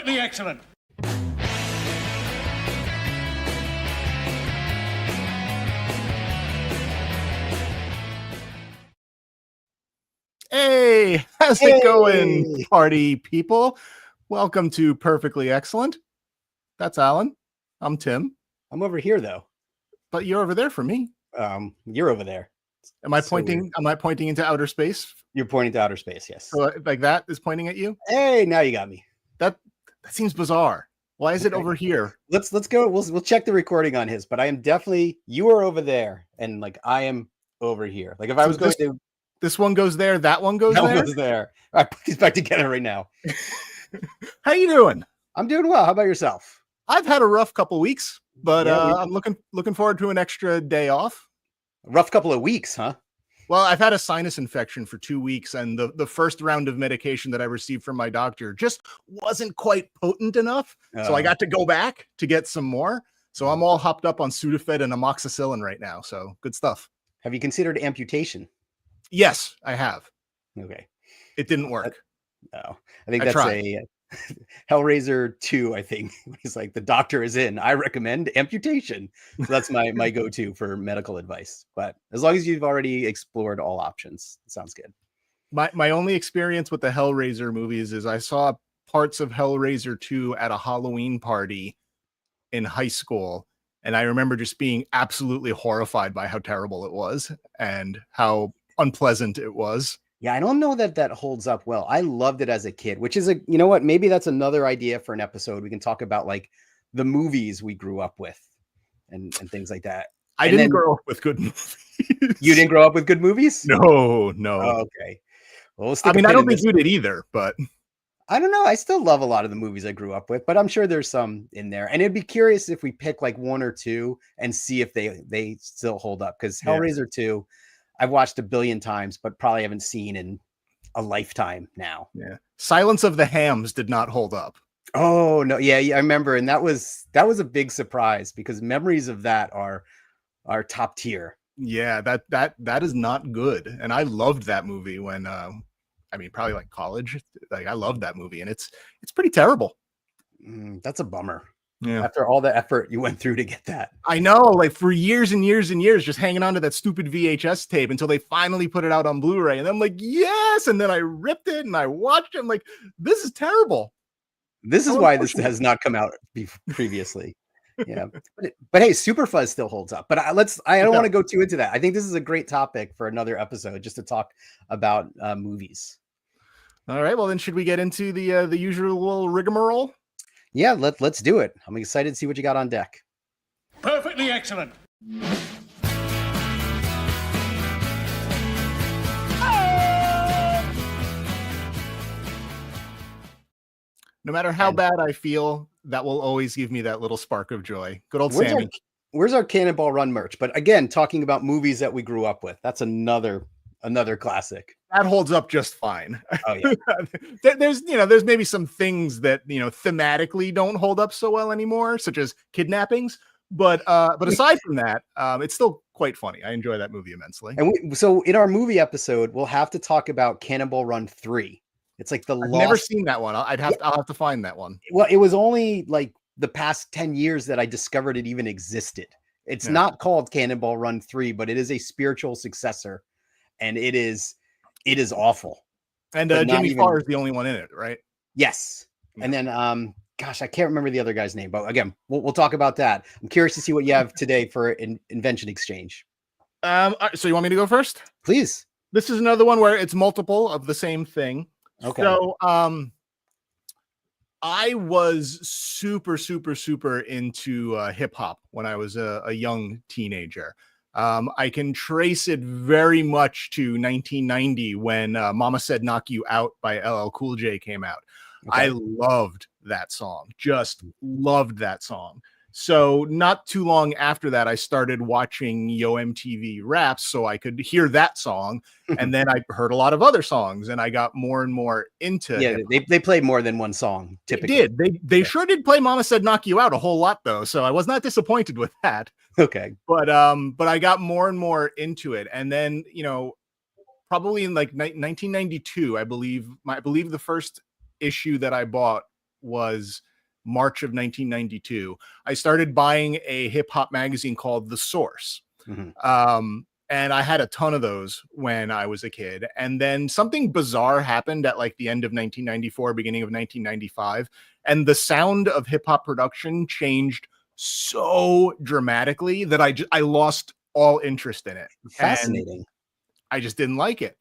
Perfectly excellent. Hey, how's it going, party people? Welcome to Perfectly Excellent. That's Alan. I'm Tim. I'm over here though. But you're over there for me. You're over there. Am I pointing? Am I pointing into outer space? You're pointing to outer space, yes. So, like that is pointing at you? Hey, now you got me. That seems bizarre. Why is it over here? Let's go. We'll check the recording on his, but I am definitely, you are over there and like I am over here. Like if I was going to, this one goes there, that one goes there. That one goes there. All right, put these back together right now. How you doing? I'm doing well. How about yourself? I've had a rough couple weeks, but I'm looking forward to an extra day off. A rough couple of weeks, huh? Well, I've had a sinus infection for 2 weeks, and the first round of medication that I received from my doctor just wasn't quite potent enough. So I got to go back to get some more. So I'm all hopped up on Sudafed and amoxicillin right now. So good stuff. Have you considered amputation? Yes, I have. Okay. It didn't work. No, I think that's a Hellraiser 2, I think. He's like, the doctor is in. I recommend amputation. So that's my go-to for medical advice. But as long as you've already explored all options, it sounds good. My only experience with the Hellraiser movies is I saw parts of Hellraiser 2 at a Halloween party in high school. And I remember just being absolutely horrified by how terrible it was and how unpleasant it was. Yeah, I don't know that holds up well. I loved it as a kid, which is you know what? Maybe that's another idea for an episode. We can talk about like the movies we grew up with and things like that. I didn't grow up with good movies. You didn't grow up with good movies? No. Oh, okay. Well, I mean, I don't think you did either, but I don't know. I still love a lot of the movies I grew up with, but I'm sure there's some in there. And it'd be curious if we pick like one or two and see if they still hold up. Because Hellraiser 2, I've watched a billion times, but probably haven't seen in a lifetime now. Yeah. Silence of the Hams did not hold up. Oh no. Yeah, I remember. And that was a big surprise because memories of that are top tier. Yeah, that is not good. And I loved that movie when I mean, probably like college. Like I loved that movie and it's pretty terrible. That's a bummer. Yeah. After all the effort you went through to get that. I know, like for years and years and years, just hanging on to that stupid VHS tape until they finally put it out on Blu-ray. And I'm like, yes. And then I ripped it and I watched it. I'm like, this is terrible. This is why this has not come out previously. Yeah. But hey, Superfuzz still holds up. But I don't want to go too into that. I think this is a great topic for another episode just to talk about movies. All right. Well, then should we get into the usual rigmarole? Yeah, let's do it. I'm excited to see what you got on deck. Perfectly excellent. No matter how bad I feel, that will always give me that little spark of joy. Good old Sammy. Where's our Cannonball Run merch? But again, talking about movies that we grew up with, that's another classic. That holds up just fine. Oh yeah. There's maybe some things that thematically don't hold up so well anymore, such as kidnappings. But aside from that, it's still quite funny. I enjoy that movie immensely. And so in our movie episode, we'll have to talk about Cannonball Run 3. It's like I've never seen that one. I'll have to find that one. Well, it was only like the past 10 years that I discovered it even existed. It's not called Cannonball Run 3, but it is a spiritual successor. And it is awful. And Jimmy Farr is the only one in it, right? Yes. And then gosh, I can't remember the other guy's name, but again, we'll talk about that. I'm curious to see what you have today for Invention Exchange. So you want me to go first? Please. This is another one where it's multiple of the same thing. Okay. So I was super into hip hop when I was a young teenager. I can trace it very much to 1990 when Mama Said Knock You Out by LL Cool J came out. Okay. I loved that song, just loved that song. So not too long after that, I started watching Yo MTV Raps so I could hear that song. And then I heard a lot of other songs and I got more and more into it. They played more than one song, typically. They sure did play Mama Said Knock You Out a whole lot, though. So I was not disappointed with that. Okay. But I got more and more into it. And then, probably in like 1992, I believe the first issue that I bought was March of 1992. I started buying a hip hop magazine called The Source. And I had a ton of those when I was a kid. And then something bizarre happened at like the end of 1994, beginning of 1995. And the sound of hip hop production changed so dramatically that I lost all interest in it. Fascinating. And I just didn't like it.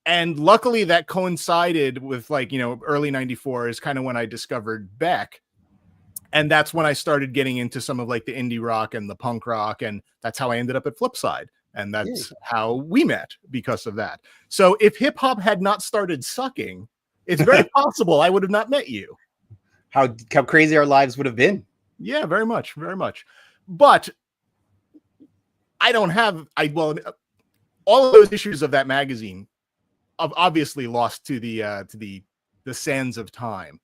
And luckily that coincided with like, early 94 is kind of when I discovered Beck. And that's when I started getting into some of like the indie rock and the punk rock. And that's how I ended up at Flipside. And that's how we met because of that. So if hip hop had not started sucking, it's very possible I would have not met you. How crazy our lives would have been. Yeah, very much, very much. But I don't have, all of those issues of that magazine have obviously lost to the sands of time.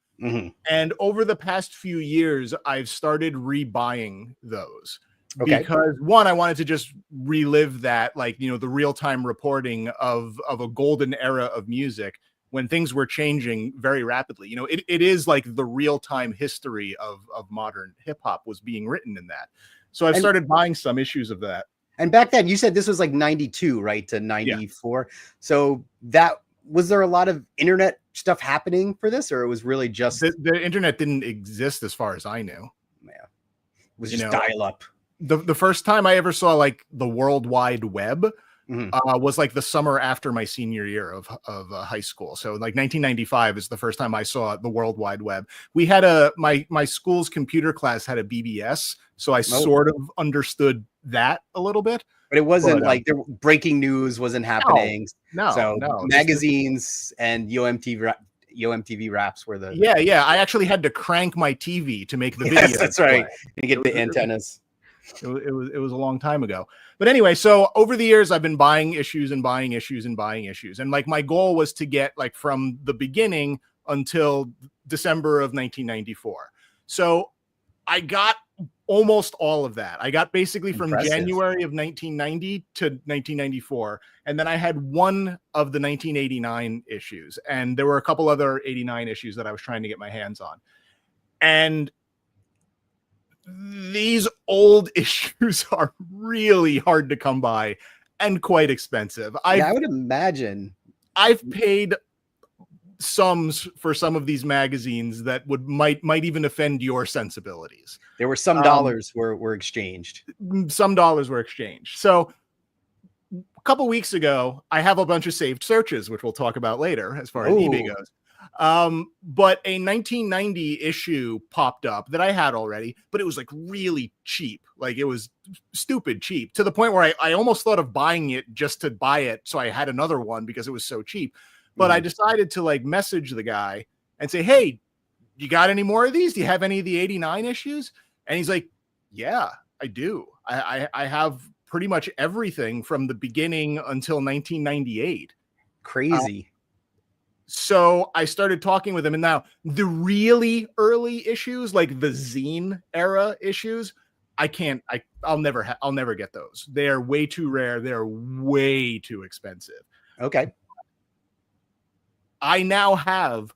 And over the past few years, I've started rebuying those because one, I wanted to just relive that, like, the real-time reporting of a golden era of music when things were changing very rapidly. It is like the real-time history of modern hip hop was being written in that. So I've started buying some issues of that. And back then you said this was like 92, right? To 94. Yeah. So was there a lot of internet stuff happening for this, or it was really just the internet didn't exist as far as I knew. Yeah. It was just dial up. The first time I ever saw like the World Wide Web was like the summer after my senior year of high school. So like 1995 is the first time I saw the World Wide Web. We had my school's computer class had a BBS, so I sort of understood that a little bit. But it wasn't like breaking news wasn't happening. No. Magazines and UMTV raps were the yeah. I actually had to crank my TV to make the video. Yes, that's right. You get the antennas. It was a long time ago. But anyway, so over the years, I've been buying issues and buying issues and buying issues. And like my goal was to get like from the beginning until December of 1994. So I got almost all of that. I got basically from January of 1990 to 1994. And then I had one of the 1989 issues. And there were a couple other 89 issues that I was trying to get my hands on. And these old issues are really hard to come by and quite expensive. I would imagine. I've paid sums for some of these magazines that might even offend your sensibilities. There were some dollars were exchanged. Some dollars were exchanged. So a couple weeks ago, I have a bunch of saved searches, which we'll talk about later as far as eBay goes. But a 1990 issue popped up that I had already, but it was like really cheap. Like it was stupid cheap to the point where I almost thought of buying it just to buy it. So I had another one because it was so cheap. But I decided to like message the guy and say, hey, you got any more of these? Do you have any of the 89 issues? And he's like, yeah, I do. I have pretty much everything from the beginning until 1998. Crazy. So I started talking with him, and now the really early issues, like the zine era issues, I'll never get those. They are way too rare. They're way too expensive. Okay. I now have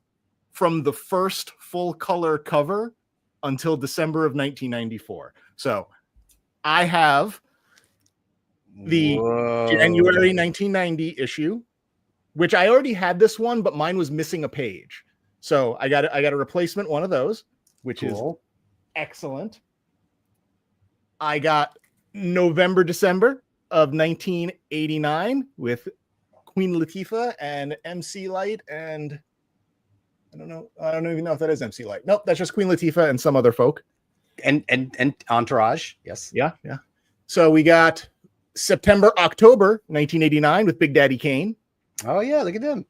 from the first full color cover until December of 1994. So I have the January 1990 issue, which I already had this one, but mine was missing a page. So I got a replacement one of those, which is excellent. I got November, December of 1989 with Queen Latifah and MC Light, and I don't even know if that is MC Light. Nope, that's just Queen Latifah and some other folk. And Entourage, yes. Yeah. So we got September, October 1989 with Big Daddy Kane. Oh yeah, look at them.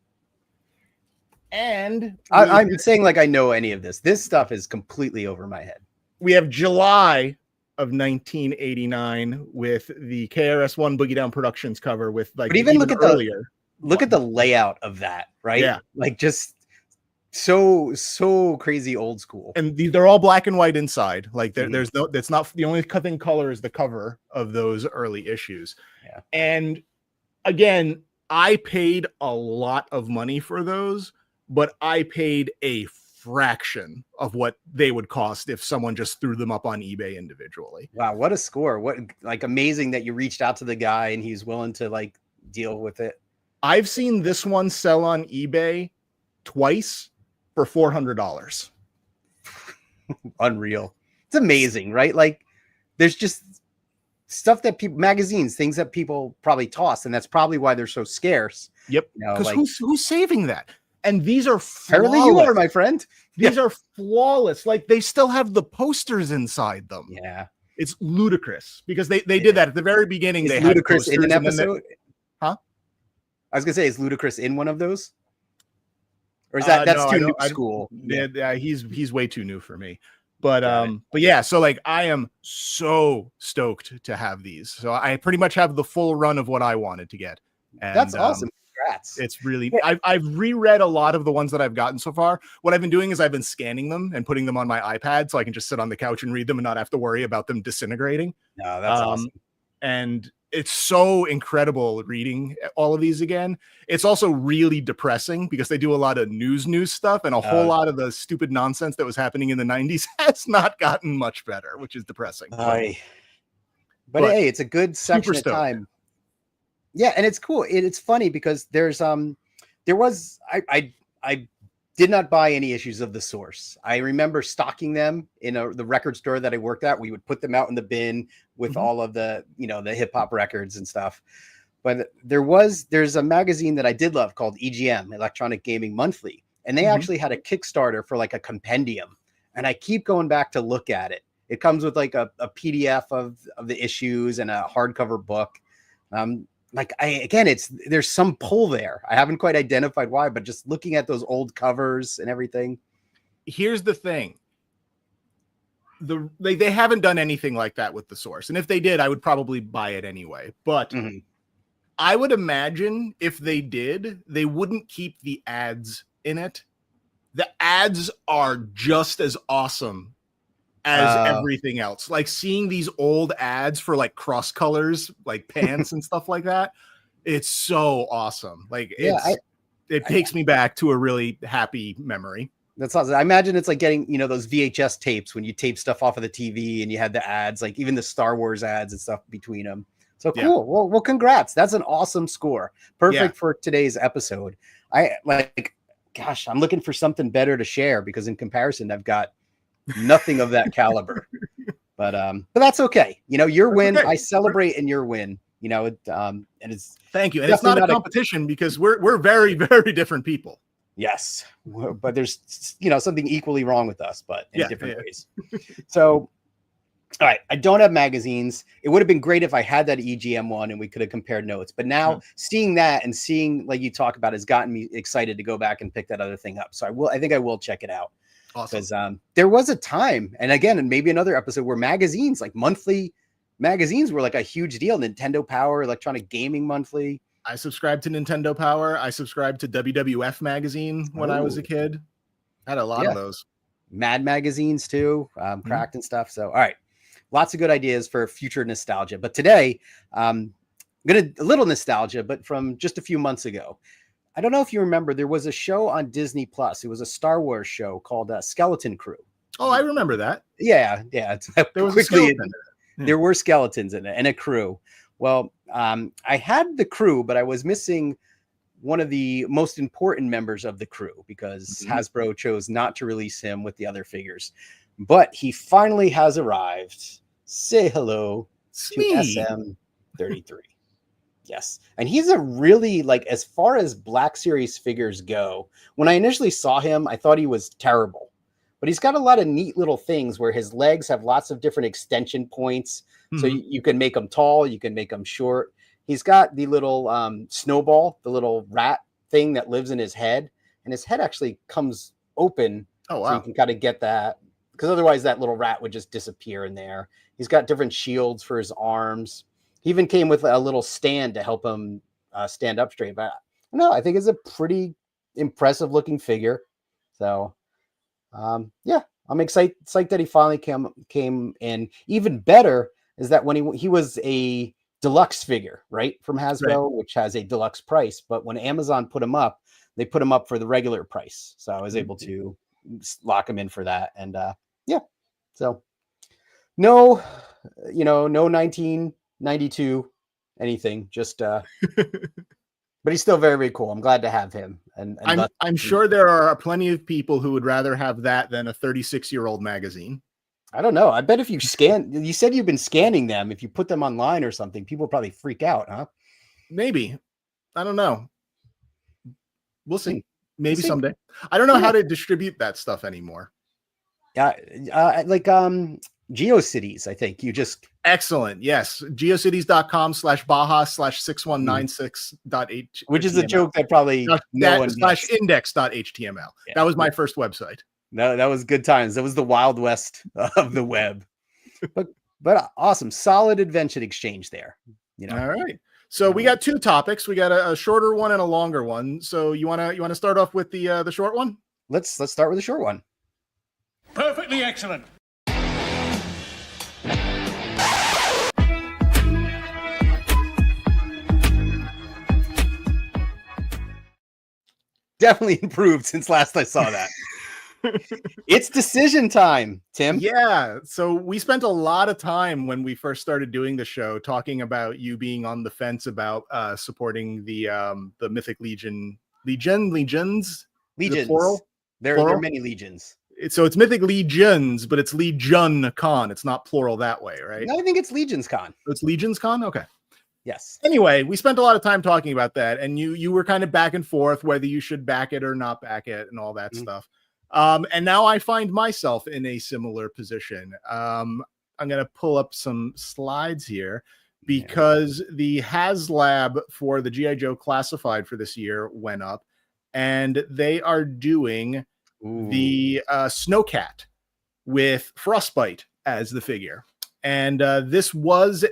And I'm saying like I know any of this. This stuff is completely over my head. We have July of 1989 with the KRS-One Boogie Down Productions cover with like. But even look at the layout of that, right? Yeah, like just so crazy old school. And they're all black and white inside. Like there's no. That's not the only thing color is the cover of those early issues. Yeah, and again, I paid a lot of money for those, but I paid a fraction of what they would cost if someone just threw them up on eBay individually. Wow, what a score. What like amazing that you reached out to the guy and he's willing to like deal with it. I've seen this one sell on eBay twice for $400. Unreal. It's amazing, right? Like there's just stuff that people, magazines, things that people probably toss, and that's probably why they're so scarce. Yep. You know, because like, who's saving that? And these are apparently you are, my friend. These are flawless. Like they still have the posters inside them. Yeah. It's ludicrous because they did that at the very beginning. Is they Ludacris had in an episode? Huh? I was gonna say, is Ludacris in one of those? Or is that's no, too new school? Yeah, he's way too new for me. But yeah, so like I am so stoked to have these. So I pretty much have the full run of what I wanted to get. And, that's awesome. Congrats. It's really I've reread a lot of the ones that I've gotten so far. What I've been doing is I've been scanning them and putting them on my iPad so I can just sit on the couch and read them and not have to worry about them disintegrating. No, that's awesome. And it's so incredible reading all of these again. It's also really depressing because they do a lot of news stuff, and a whole lot of the stupid nonsense that was happening in the 90s has not gotten much better, which is depressing. But hey, it's a good section of time. Yeah, and it's cool. It's funny because I did not buy any issues of The Source. I remember stocking them in the record store that I worked at. We would put them out in the bin with all of the, the hip hop records and stuff. But there's a magazine that I did love called EGM, Electronic Gaming Monthly. And they actually had a Kickstarter for like a compendium. And I keep going back to look at it. It comes with like a PDF of the issues and a hardcover book. There's some pull there. I haven't quite identified why, but just looking at those old covers and everything. Here's the thing. They haven't done anything like that with The Source. And if they did, I would probably buy it anyway. But I would imagine if they did, they wouldn't keep the ads in it. The ads are just as awesome as everything else. Like seeing these old ads for like cross colors, like pants and stuff like that. It's so awesome. Like it takes me back to a really happy memory. That's awesome. I imagine it's like getting, those VHS tapes when you tape stuff off of the TV and you had the ads, like even the Star Wars ads and stuff between them. So cool. Yeah. Well, congrats. That's an awesome score. Perfect for today's episode. I'm looking for something better to share because in comparison, I've got nothing of that caliber, but that's okay. Your win, I celebrate in your win, and it's thank you. And it's not a competition because we're very, very different people. Yes. But there's, something equally wrong with us, but in different ways. So, all right. I don't have magazines. It would have been great if I had that EGM one and we could have compared notes, but now seeing that and seeing, like you talk about, has gotten me excited to go back and pick that other thing up. So I think I will check it out. Awesome. Because there was a time, and again, and maybe another episode where magazines, like monthly magazines, were like a huge deal. Nintendo Power, Electronic Gaming Monthly. I subscribed to Nintendo Power. I subscribed to WWF magazine when I was a kid. I had a lot of those. Mad magazines too, Cracked and stuff. So, all right, lots of good ideas for future nostalgia. But today, a little nostalgia, but from just a few months ago. I don't know if you remember, there was a show on Disney Plus. It was a Star Wars show called Skeleton Crew. Oh, I remember that. Yeah. There was a skeleton. There were skeletons in it and a crew. Well, I had the crew, but I was missing one of the most important members of the crew because Hasbro chose not to release him with the other figures. But he finally has arrived. Say hello to SM33. Yes. And he's a really, like, as far as Black Series figures go, when I initially saw him, I thought he was terrible. But he's got a lot of neat little things where his legs have lots of different extension points. So you can make them tall, you can make them short. He's got the little snowball, the little rat thing that lives in his head. And his head actually comes open. Oh, wow. So you can kind of get that. Because otherwise that little rat would just disappear in there. He's got different shields for his arms. He even came with a little stand to help him stand up straight. But no, I think it's a pretty impressive looking figure. So, I'm excited that he finally came in. Even better is that when he was a deluxe figure, right, from Hasbro, which has a deluxe price. But when Amazon put him up, they put him up for the regular price. So I was able to lock them in for that. And yeah, so no, no 1992 anything, just but he's still very, very cool. I'm glad to have him. And I'm sure there are plenty of people who would rather have that than a 36-year-old magazine. I don't know. I bet if you said you've been scanning them, if you put them online or something, people probably freak out, huh? Maybe. I don't know. We'll see. Maybe We'll see. Someday. I don't know how to distribute that stuff anymore. Like GeoCities, I think. You just excellent. Yes. geocities.com/baja/6196.h, which is a joke that probably no one /index.html. Yeah. That was my first website. No, that was good times. That was the Wild West of the web. but awesome. Solid invention exchange there. All right. So we got two topics. We got a shorter one and a longer one. So you wanna start off with the short one? Let's start with the short one. Perfectly excellent. Definitely improved since last I saw that. It's decision time, Tim. Yeah. So we spent a lot of time when we first started doing the show talking about you being on the fence about supporting the Mythic Legions. Plural? There are many legions. So it's Mythic Legions, but it's Legion Con. It's not plural that way, right? No, I think it's Legions Con. It's Legions Con? Okay. Yes. Anyway, we spent a lot of time talking about that, and you were kind of back and forth whether you should back it or not back it and all that stuff. And now I find myself in a similar position. I'm going to pull up some slides here because the HasLab for the G.I. Joe Classified for this year went up, and they are doing the Snow C.A.T with Frostbite as the figure. And this was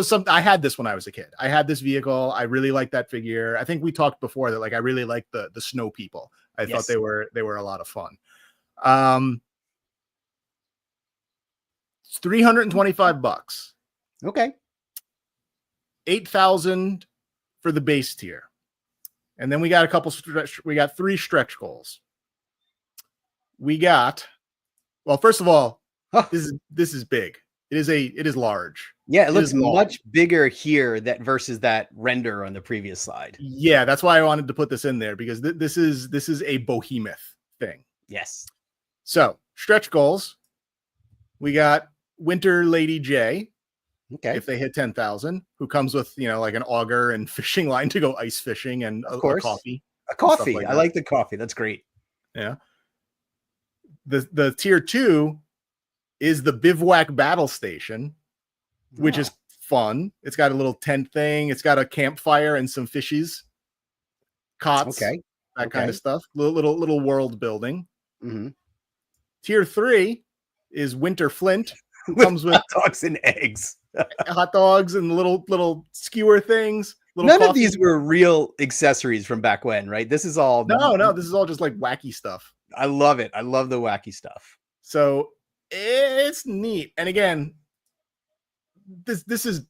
something I had this when I was a kid. I had this vehicle. I really liked that figure. I think we talked before that, like, I really liked the snow people. I thought they were a lot of fun. It's $325. Okay. 8,000 for the base tier. And then we got we got 3 stretch goals. We got, well, first of all, this is big. It is large. Yeah, it looks much bigger here versus that render on the previous slide. Yeah, that's why I wanted to put this in there, because this is a behemoth thing. Yes. So stretch goals. We got Winter Lady J. Okay. If they hit 10,000, who comes with like an auger and fishing line to go ice fishing, and a coffee. A coffee. I like the coffee. That's great. Yeah. The tier 2 is the Bivouac Battle Station, which is fun. It's got a little tent thing. It's got a campfire and some fishies, cots, that kind of stuff. Little world building. Mm-hmm. Tier 3 is Winter Flint, who comes with hot dogs and eggs, hot dogs and little skewer things. None of these were real accessories from back when, right? This is all no. This is all just like wacky stuff. I love it. I love the wacky stuff. So it's neat. And again, this is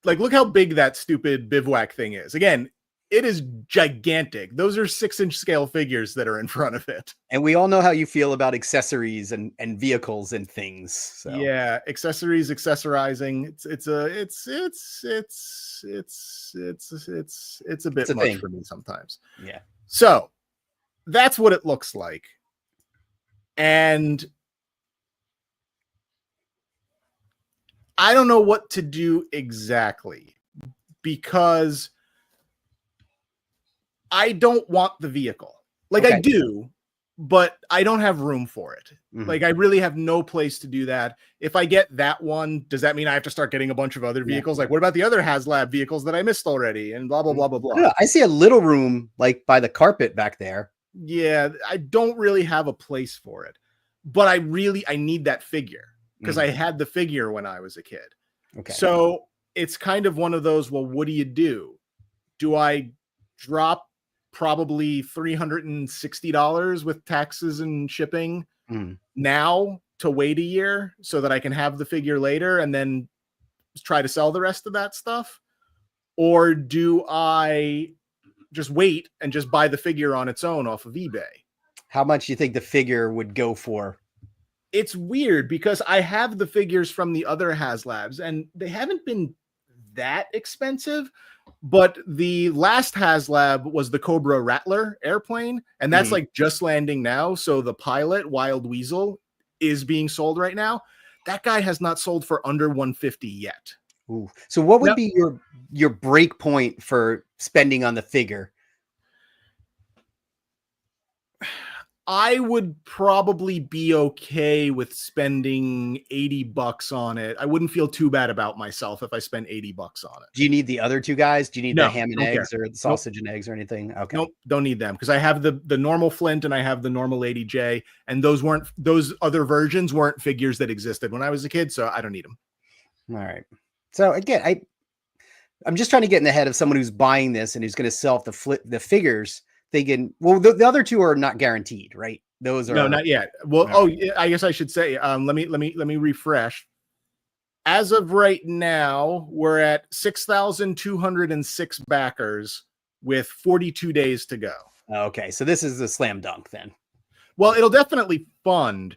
like, look how big that stupid bivouac thing is. Again, it is gigantic. Those are 6-inch scale figures that are in front of it. And we all know how you feel about accessories and vehicles and things. So. Yeah, accessories, accessorizing. It's a bit much for me sometimes. Yeah. So that's what it looks like. And I don't know what to do exactly, because I don't want the vehicle. Like, I do, but I don't have room for it. Mm-hmm. Like, I really have no place to do that. If I get that one, does that mean I have to start getting a bunch of other vehicles? Like, what about the other HasLab vehicles that I missed already? And blah, blah, blah, blah, blah. I see a little room, like, by the carpet back there. Yeah, I don't really have a place for it. But I need that figure, because I had the figure when I was a kid. Okay. So it's kind of one of those, well, what do? Do I drop probably $360 with taxes and shipping now to wait a year so that I can have the figure later and then try to sell the rest of that stuff? Or do I just wait and just buy the figure on its own off of eBay? How much you think the figure would go for? It's weird because I have the figures from the other HasLabs and they haven't been that expensive. But the last HasLab was the Cobra Rattler airplane, and that's like just landing now. So the pilot, Wild Weasel, is being sold right now. That guy has not sold for under 150 yet. Ooh. So what would Now, be your break point for spending on the figure? I would probably be okay with spending $80 on it. I wouldn't feel too bad about myself if I spent $80 on it. Do you need the other two guys? Do you need No, the ham and don't eggs care. or the sausage and eggs or anything? Okay. Nope, don't need them because I have the normal Flint and I have the normal Lady J, and those other versions weren't figures that existed when I was a kid, so I don't need them. All right. So again, I'm just trying to get in the head of someone who's buying this and who's going to sell the figures. Thinking, well, the other two are not guaranteed, right? Those are no, not yet. Well, no. I guess I should say. Let me refresh. As of right now, we're at 6,206 backers with 42 days to go. Okay, so this is a slam dunk then. Well, it'll definitely fund,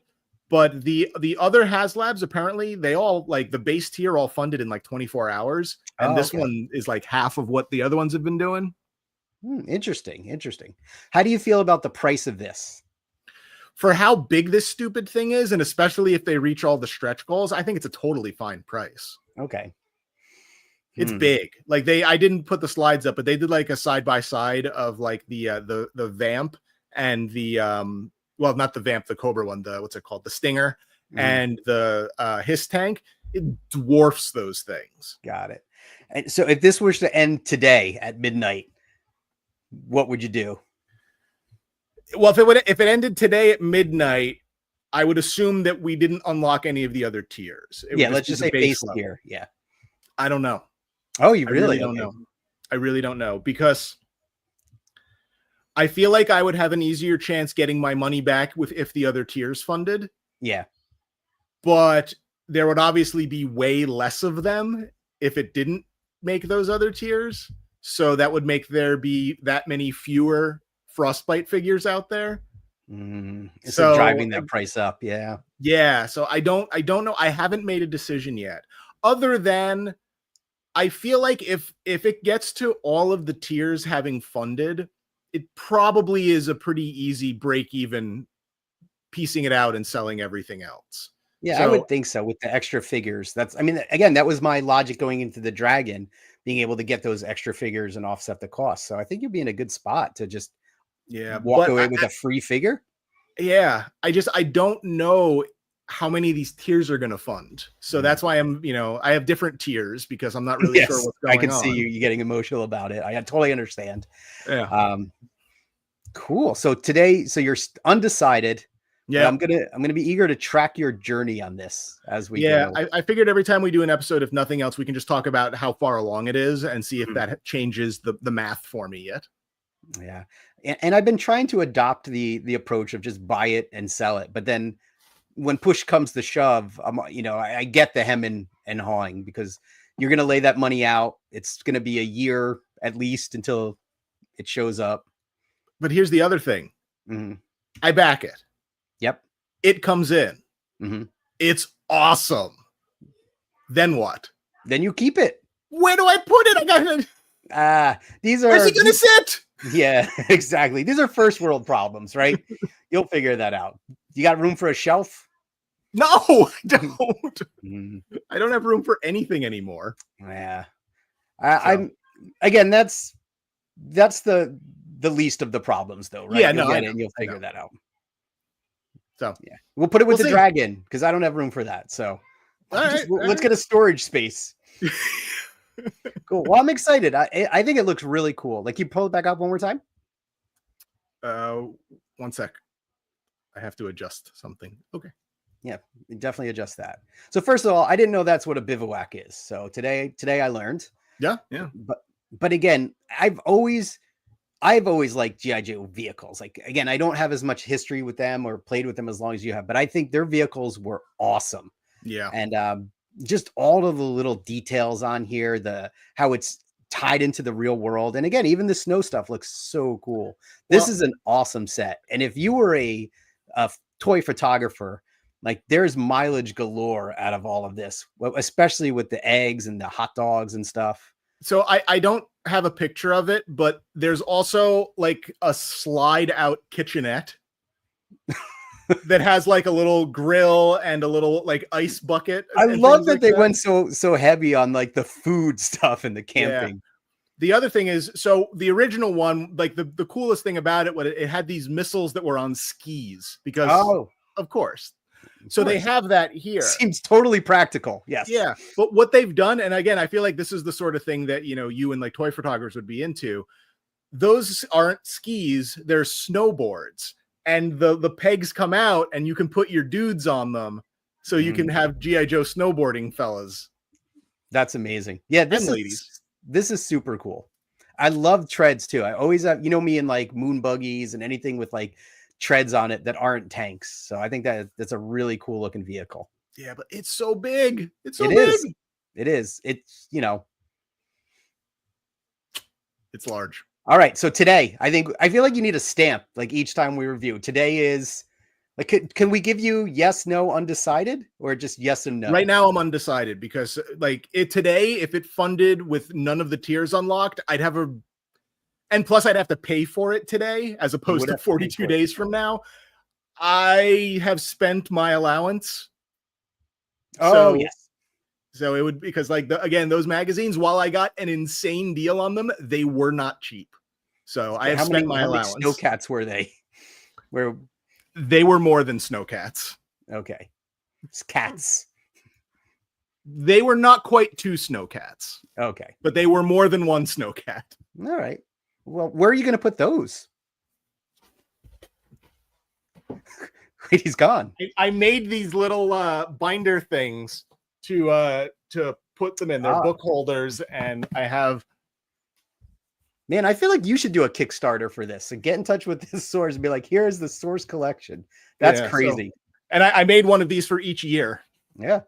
but the other HasLabs apparently they all like the base tier all funded in like 24 hours, and this one is like half of what the other ones have been doing. Interesting. How do you feel about the price of this? For how big this stupid thing is, and especially if they reach all the stretch goals, I think it's a totally fine price. Okay. It's big. Like I didn't put the slides up, but they did like a side by side of like the Vamp and the well, not the Vamp, the Cobra one, what's it called? The Stinger and the Hiss tank. It dwarfs those things. Got it. And so if this was to end today at midnight, what would you do? Well, if it ended today at midnight, I would assume that we didn't unlock any of the other tiers. Let's just say base tier. Yeah. I don't know. Oh, you really don't know. I really don't know because I feel like I would have an easier chance getting my money back if the other tiers funded. Yeah. But there would obviously be way less of them if it didn't make those other tiers. So that would make there be that many fewer Frostbite figures out there. So driving that price up. Yeah. Yeah. So I don't know. I haven't made a decision yet. Other than I feel like if it gets to all of the tiers having funded, it probably is a pretty easy break even piecing it out and selling everything else. Yeah, so, I would think so with the extra figures. Again, that was my logic going into the Dragon, being able to get those extra figures and offset the cost. So I think you'd be in a good spot to just walk away with a free figure. Yeah. I don't know how many of these tiers are going to fund. So that's why I have different tiers because I'm not really sure what's going on. I can see you getting emotional about it. I totally understand. Yeah. Cool. So today, you're undecided. Yeah. I'm gonna be eager to track your journey on this as we go. Yeah, I figured every time we do an episode, if nothing else, we can just talk about how far along it is and see if that changes the math for me yet. Yeah. And I've been trying to adopt the approach of just buy it and sell it. But then when push comes to shove, I get the hemming and hawing because you're going to lay that money out. It's going to be a year at least until it shows up. But here's the other thing. I back it. Yep. It comes in. It's awesome. Then what? Then you keep it. Where do I put it? I got these are. Where's it gonna sit? Yeah, exactly. These are first world problems, right? You'll figure that out. You got room for a shelf? No, I don't. I don't have room for anything anymore. Yeah. I'm again. That's the least of the problems, though, right? Yeah, no, and you'll figure that out. So yeah, we'll put it with the Dragon because I don't have room for that. So let's get a storage space. Cool. Well, I'm excited. I think it looks really cool. Like, you pull it back up one more time. 1 sec. I have to adjust something. Okay. Yeah, definitely adjust that. So first of all, I didn't know that's what a bivouac is. So today I learned. Yeah. But again, I've always liked G.I. Joe vehicles. Like, again, I don't have as much history with them or played with them as long as you have, but I think their vehicles were awesome. Yeah. And just all of the little details on here, how it's tied into the real world. And again, even the snow stuff looks so cool. This is an awesome set. And if you were a toy photographer, like there's mileage galore out of all of this, especially with the eggs and the hot dogs and stuff. So I don't have a picture of it, but there's also like a slide out kitchenette that has like a little grill and a little like ice bucket. I love that they went so heavy on like the food stuff and the camping. Yeah. The other thing is, so the original one, like the coolest thing about it was it had these missiles that were on skis because, of course. So they have that here. Seems totally practical. Yes. Yeah. But what they've done, and again, I feel like this is the sort of thing that, you know, you and like toy photographers would be into. Those aren't skis, they're snowboards. And the pegs come out and you can put your dudes on them. So you can have G.I. Joe snowboarding fellas. That's amazing. Yeah. This is super cool. I love treads too. I always have, you know, me and like moon buggies and anything with like treads on it that aren't tanks. So I think that's a really cool looking vehicle. Yeah, but it's so big. It's so big. It is. It's, you know, it's large. All right. So today, I feel like you need a stamp like each time we review. Today is like, can we give you yes, no, undecided, or just yes and no? Right now I'm undecided because like today, if it funded with none of the tiers unlocked, I'd have and plus I'd have to pay for it today as opposed to 42 days from now. I have spent my allowance. Oh, yes. So it would, because like again, those magazines, while I got an insane deal on them, they were not cheap. So I have spent my allowance. How many Snow-Cats were they? They were more than Snow-Cats. Okay. It's cats. They were not quite 2 Snow-Cats. Okay. But they were more than 1 Snow-Cat. All right. Well, where are you going to put those? Wait, he's gone. I made these little binder things to put them in. They're book holders, and I have. Man, I feel like you should do a Kickstarter for this and get in touch with this source and be like, here's the source collection. That's crazy. And I made one of these for each year. Yeah.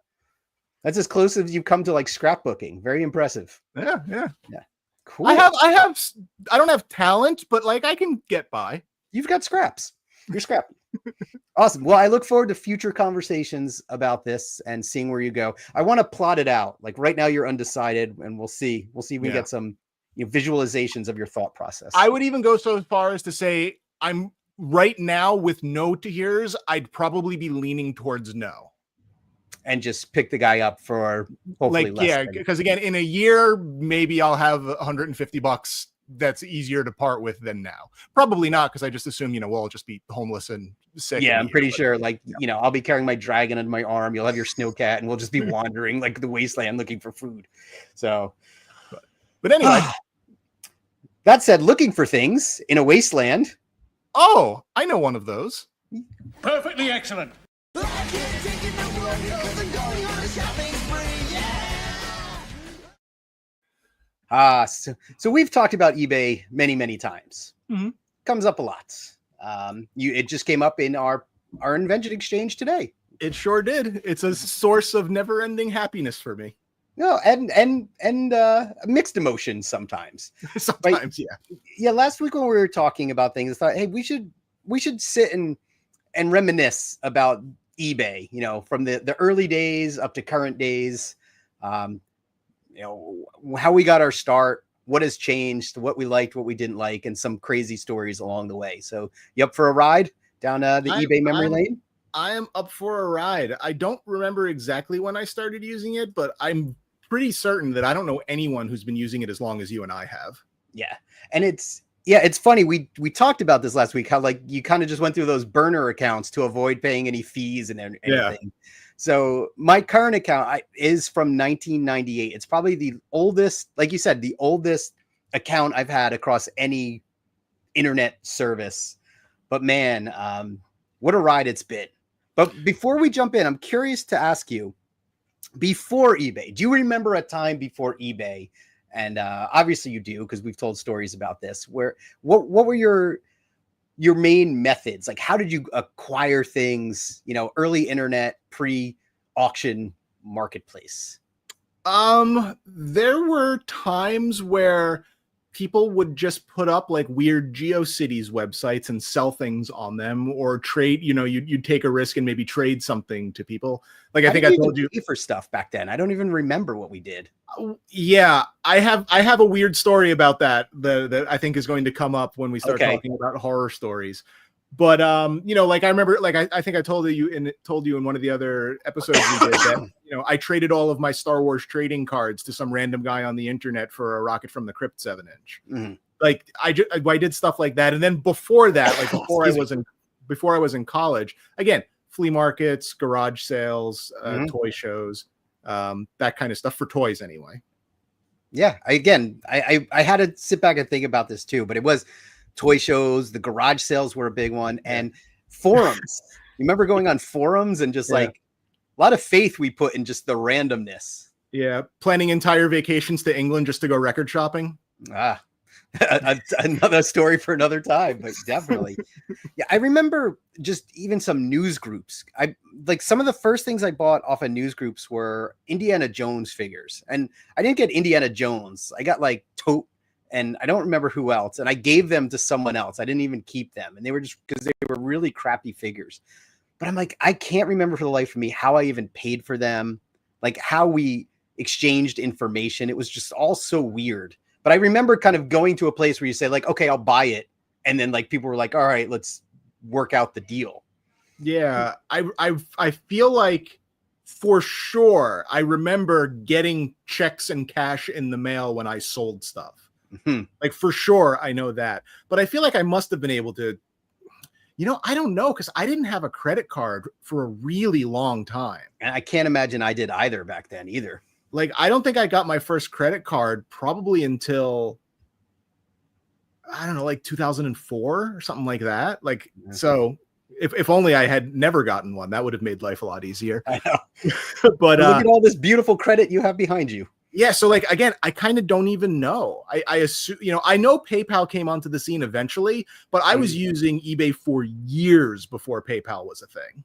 That's as close as you come to like scrapbooking. Very impressive. Yeah. Cool. I don't have talent, but like I can get by. You've got scraps. You're scrappy. Awesome. Well, I look forward to future conversations about this and seeing where you go. I want to plot it out. Like right now you're undecided, and we'll see if we can get some visualizations of your thought process. I would even go so far as to say I'm right now with no tiers. I'd probably be leaning towards no. And just pick the guy up for hopefully like, less. Yeah, because again, in a year, maybe I'll have $150 that's easier to part with than now. Probably not, because I just assume, we'll just be homeless and sick. Yeah, I'm pretty sure, I'll be carrying my dragon under my arm. You'll have your Snow-Cat, and we'll just be wandering like the wasteland looking for food. So, but anyway. That said, looking for things in a wasteland. Oh, I know one of those. Perfectly excellent. So we've talked about eBay many, many times. Mm-hmm. Comes up a lot. It just came up in our invention exchange today. It sure did. It's a source of never-ending happiness for me. No, and mixed emotions sometimes. Sometimes, yeah. Last week when we were talking about things, I thought, hey, we should sit and reminisce about eBay. From the early days up to current days. How we got our start, what has changed, what we liked, what we didn't like, and some crazy stories along the way. So, you up for a ride down the eBay memory lane? I am up for a ride. I don't remember exactly when I started using it, but I'm pretty certain that I don't know anyone who's been using it as long as you and I have. Yeah. And it's funny. We talked about this last week, how like you kind of just went through those burner accounts to avoid paying any fees and anything. Yeah. So my current account is from 1998. It's probably the oldest, like you said, the oldest account I've had across any internet service. But man, what a ride it's been. But before we jump in, I'm curious to ask you, before eBay, do you remember a time before eBay? And obviously you do, because we've told stories about this. What were your main methods? Like, how did you acquire things, early internet, pre-auction marketplace? There were times where people would just put up like weird GeoCities websites and sell things on them, or trade, you'd take a risk and maybe trade something to people. Like, I think I told you for stuff back then. I don't even remember what we did. Yeah, I have a weird story about that that I think is going to come up when we start talking about horror stories. But like I remember, like I think I told you in one of the other episodes we did that I traded all of my Star Wars trading cards to some random guy on the internet for a Rocket from the Crypt 7-inch. Mm-hmm. Like I did stuff like that, and then before that, like before I was in college, again, flea markets, garage sales, toy shows, that kind of stuff for toys anyway. Yeah, I had to sit back and think about this too, but it was toy shows, the garage sales were a big one, and forums. You remember going on forums and just like a lot of faith we put in just the randomness. Yeah, planning entire vacations to England just to go record shopping. Another story for another time, but definitely. Yeah, I remember just even some news groups. I like some of the first things I bought off of news groups were Indiana Jones figures, and I didn't get Indiana Jones. I got like Tote, and I don't remember who else, and I gave them to someone else. I didn't even keep them, and they were just because they were really crappy figures. But I'm like, I can't remember for the life of me how I even paid for them, like how we exchanged information. It was just all so weird. But I remember kind of going to a place where you say like, okay, I'll buy it. And then like people were like, all right, let's work out the deal. Yeah. I feel like for sure I remember getting checks and cash in the mail when I sold stuff. Mm-hmm. Like for sure I know that. But I feel like I must have been able to, I don't know, because I didn't have a credit card for a really long time. And I can't imagine I did either back then either. Like, I don't think I got my first credit card probably until, I don't know, like 2004 or something like that. Like, so if only I had never gotten one, that would have made life a lot easier. I know. But look at all this beautiful credit you have behind you. Yeah. So like, again, I kind of don't even know. I assume, I know PayPal came onto the scene eventually, but I was using eBay for years before PayPal was a thing.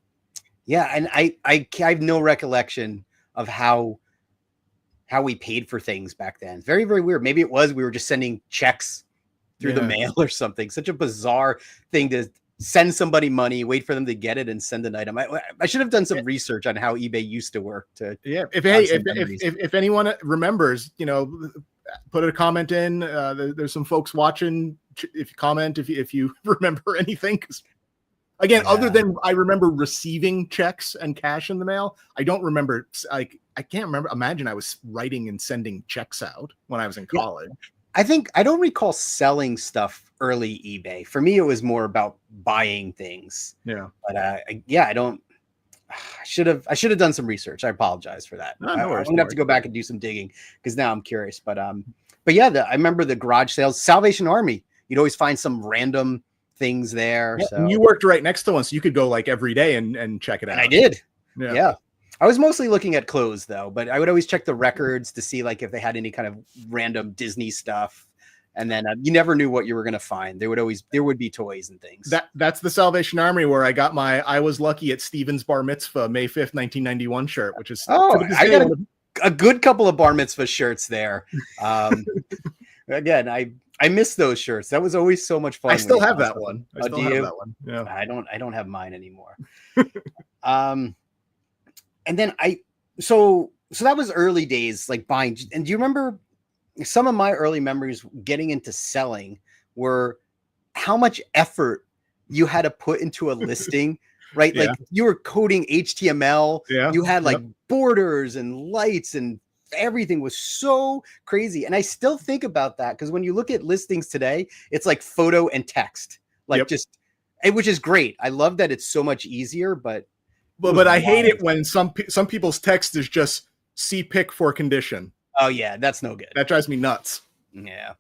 Yeah. And I have no recollection of how we paid for things back then. Very, very weird. Maybe it was we were just sending checks through the mail or something. Such a bizarre thing to send somebody money, wait for them to get it, and send an item. I should have done some research on how eBay used to work. If anyone remembers, put a comment in. There's some folks watching. If you comment, if you remember anything, because again, other than I remember receiving checks and cash in the mail, I don't remember. I can't remember. Imagine I was writing and sending checks out when I was in college. I don't recall selling stuff early eBay. For me, it was more about buying things. Yeah. But I don't. I should have done some research. I apologize for that. I'm gonna have to go back and do some digging because now I'm curious. But yeah, I remember the garage sales, Salvation Army. You'd always find some random things there. Yeah, so you worked right next to one, so you could go like every day and check it out. And I did. Yeah. I was mostly looking at clothes though, but I would always check the records to see like if they had any kind of random Disney stuff. And then you never knew what you were going to find. There would be toys and things. That's the Salvation Army where I got my I was lucky at Stephen's bar mitzvah May 5th, 1991 shirt, which is I got a good couple of bar mitzvah shirts there. Again, I miss those shirts. That was always so much fun. I still have that one. Yeah. I don't have mine anymore. And then so that was early days, like buying. And do you remember some of my early memories getting into selling were how much effort you had to put into a listing, right? Yeah. Like you were coding HTML. Yeah. You had like borders and lights and everything was so crazy. And I still think about that because when you look at listings today, it's like photo and text, like which is great. I love that it's so much easier, but I hate it when some people's text is just see pick for condition. Oh yeah, that's no good. That drives me nuts. Yeah,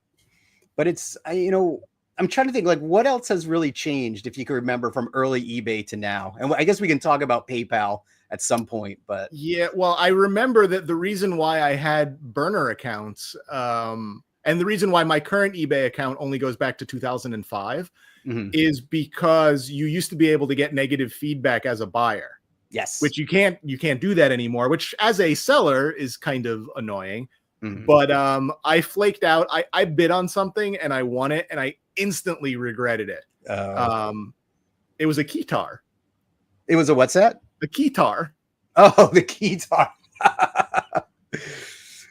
but it's I'm trying to think like what else has really changed if you can remember from early eBay to now. And I guess we can talk about PayPal at some point. But yeah, well, I remember that the reason why I had burner accounts, and the reason why my current eBay account only goes back to 2005, is because you used to be able to get negative feedback as a buyer. Yes. which you can't do that anymore, which as a seller is kind of annoying. Mhm. But I flaked out. I bid on something and I won it and I instantly regretted it. It was a keytar. It was a what's that? A keytar. Oh, the keytar.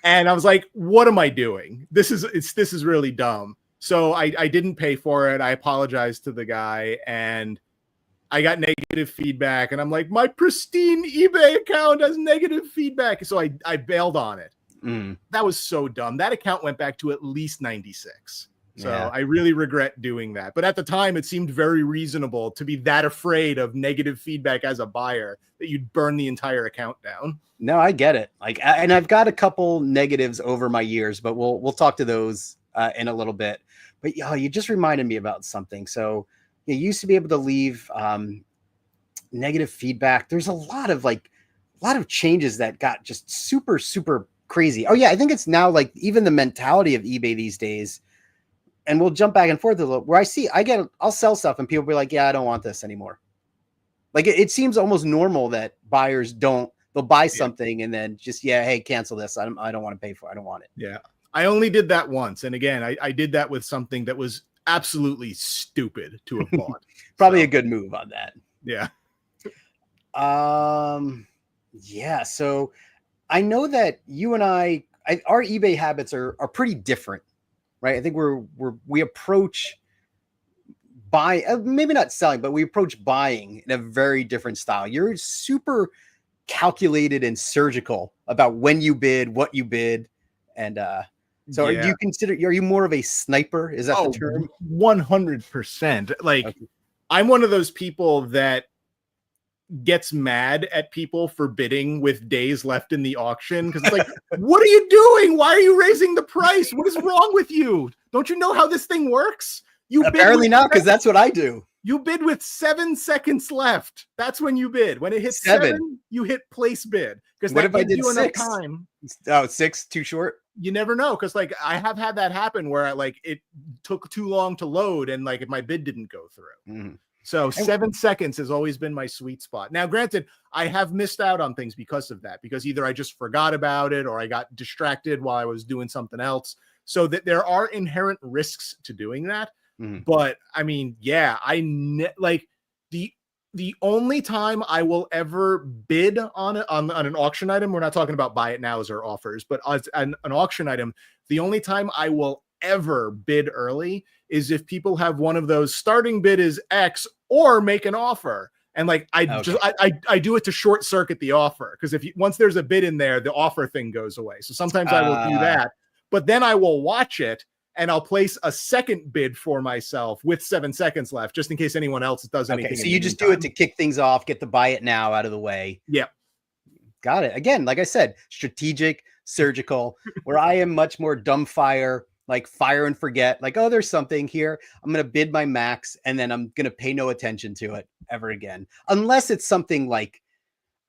And I was like, what am I doing? This is really dumb. So I didn't pay for it. I apologized to the guy and I got negative feedback. And I'm like, my pristine eBay account has negative feedback. So I bailed on it. That was so dumb. That account went back to at least 96. So Yeah. I really regret doing that. But at the time, it seemed very reasonable to be that afraid of negative feedback as a buyer that you'd burn the entire account down. No, I get it. Like, and I've got a couple negatives over my years, but we'll talk to those in a little bit. But you just reminded me about something. So you used to be able to leave negative feedback. There's a lot of changes that got just super, super crazy. Oh yeah, I think it's now like even the mentality of eBay these days. And we'll jump back and forth a little. Where I'll sell stuff and people will be like, yeah, I don't want this anymore. Like it seems almost normal that buyers they'll buy something and then just, hey, cancel this. I don't want to pay for it. I don't want it. Yeah. I only did that once. And again, I did that with something that was absolutely stupid to have bought. Probably a good move on that. Yeah. Yeah. So I know that you and our eBay habits are pretty different, right? I think we approach maybe not selling, but we approach buying in a very different style. You're super calculated and surgical about when you bid, what you bid. And so do you consider, are you more of a sniper? Is that the term? 100%. Like I'm one of those people that gets mad at people for bidding with days left in the auction because it's like, what are you doing? Why are you raising the price? What is wrong with you? Don't you know how this thing works? Apparently not, because that's what I do. You bid with 7 seconds left. That's when you bid. When it hits seven, you hit place bid. Because what if I did you 6? Enough time. Oh, 6 too short. You never know, because like I have had that happen where it took too long to load and like my bid didn't go through. So 7 seconds has always been my sweet spot. Now, granted, I have missed out on things because of that, because either I just forgot about it or I got distracted while I was doing something else. So that there are inherent risks to doing that. But I mean, yeah, the only time I will ever bid on an auction item, we're not talking about buy it nows or offers, but as an auction item, the only time I will ever bid early is if people have one of those starting bid is X or make an offer. And like I do it to short circuit the offer, because once there's a bid in there, the offer thing goes away. So sometimes I will do that, but then I will watch it and I'll place a second bid for myself with 7 seconds left, just in case anyone else does anything. So you just do it to kick things off, get the buy it now out of the way. Yeah. Got it. Again, like I said, strategic, surgical, where I am much more dumbfire, like fire and forget, like, oh, there's something here. I'm going to bid my max and then I'm going to pay no attention to it ever again. Unless it's something like,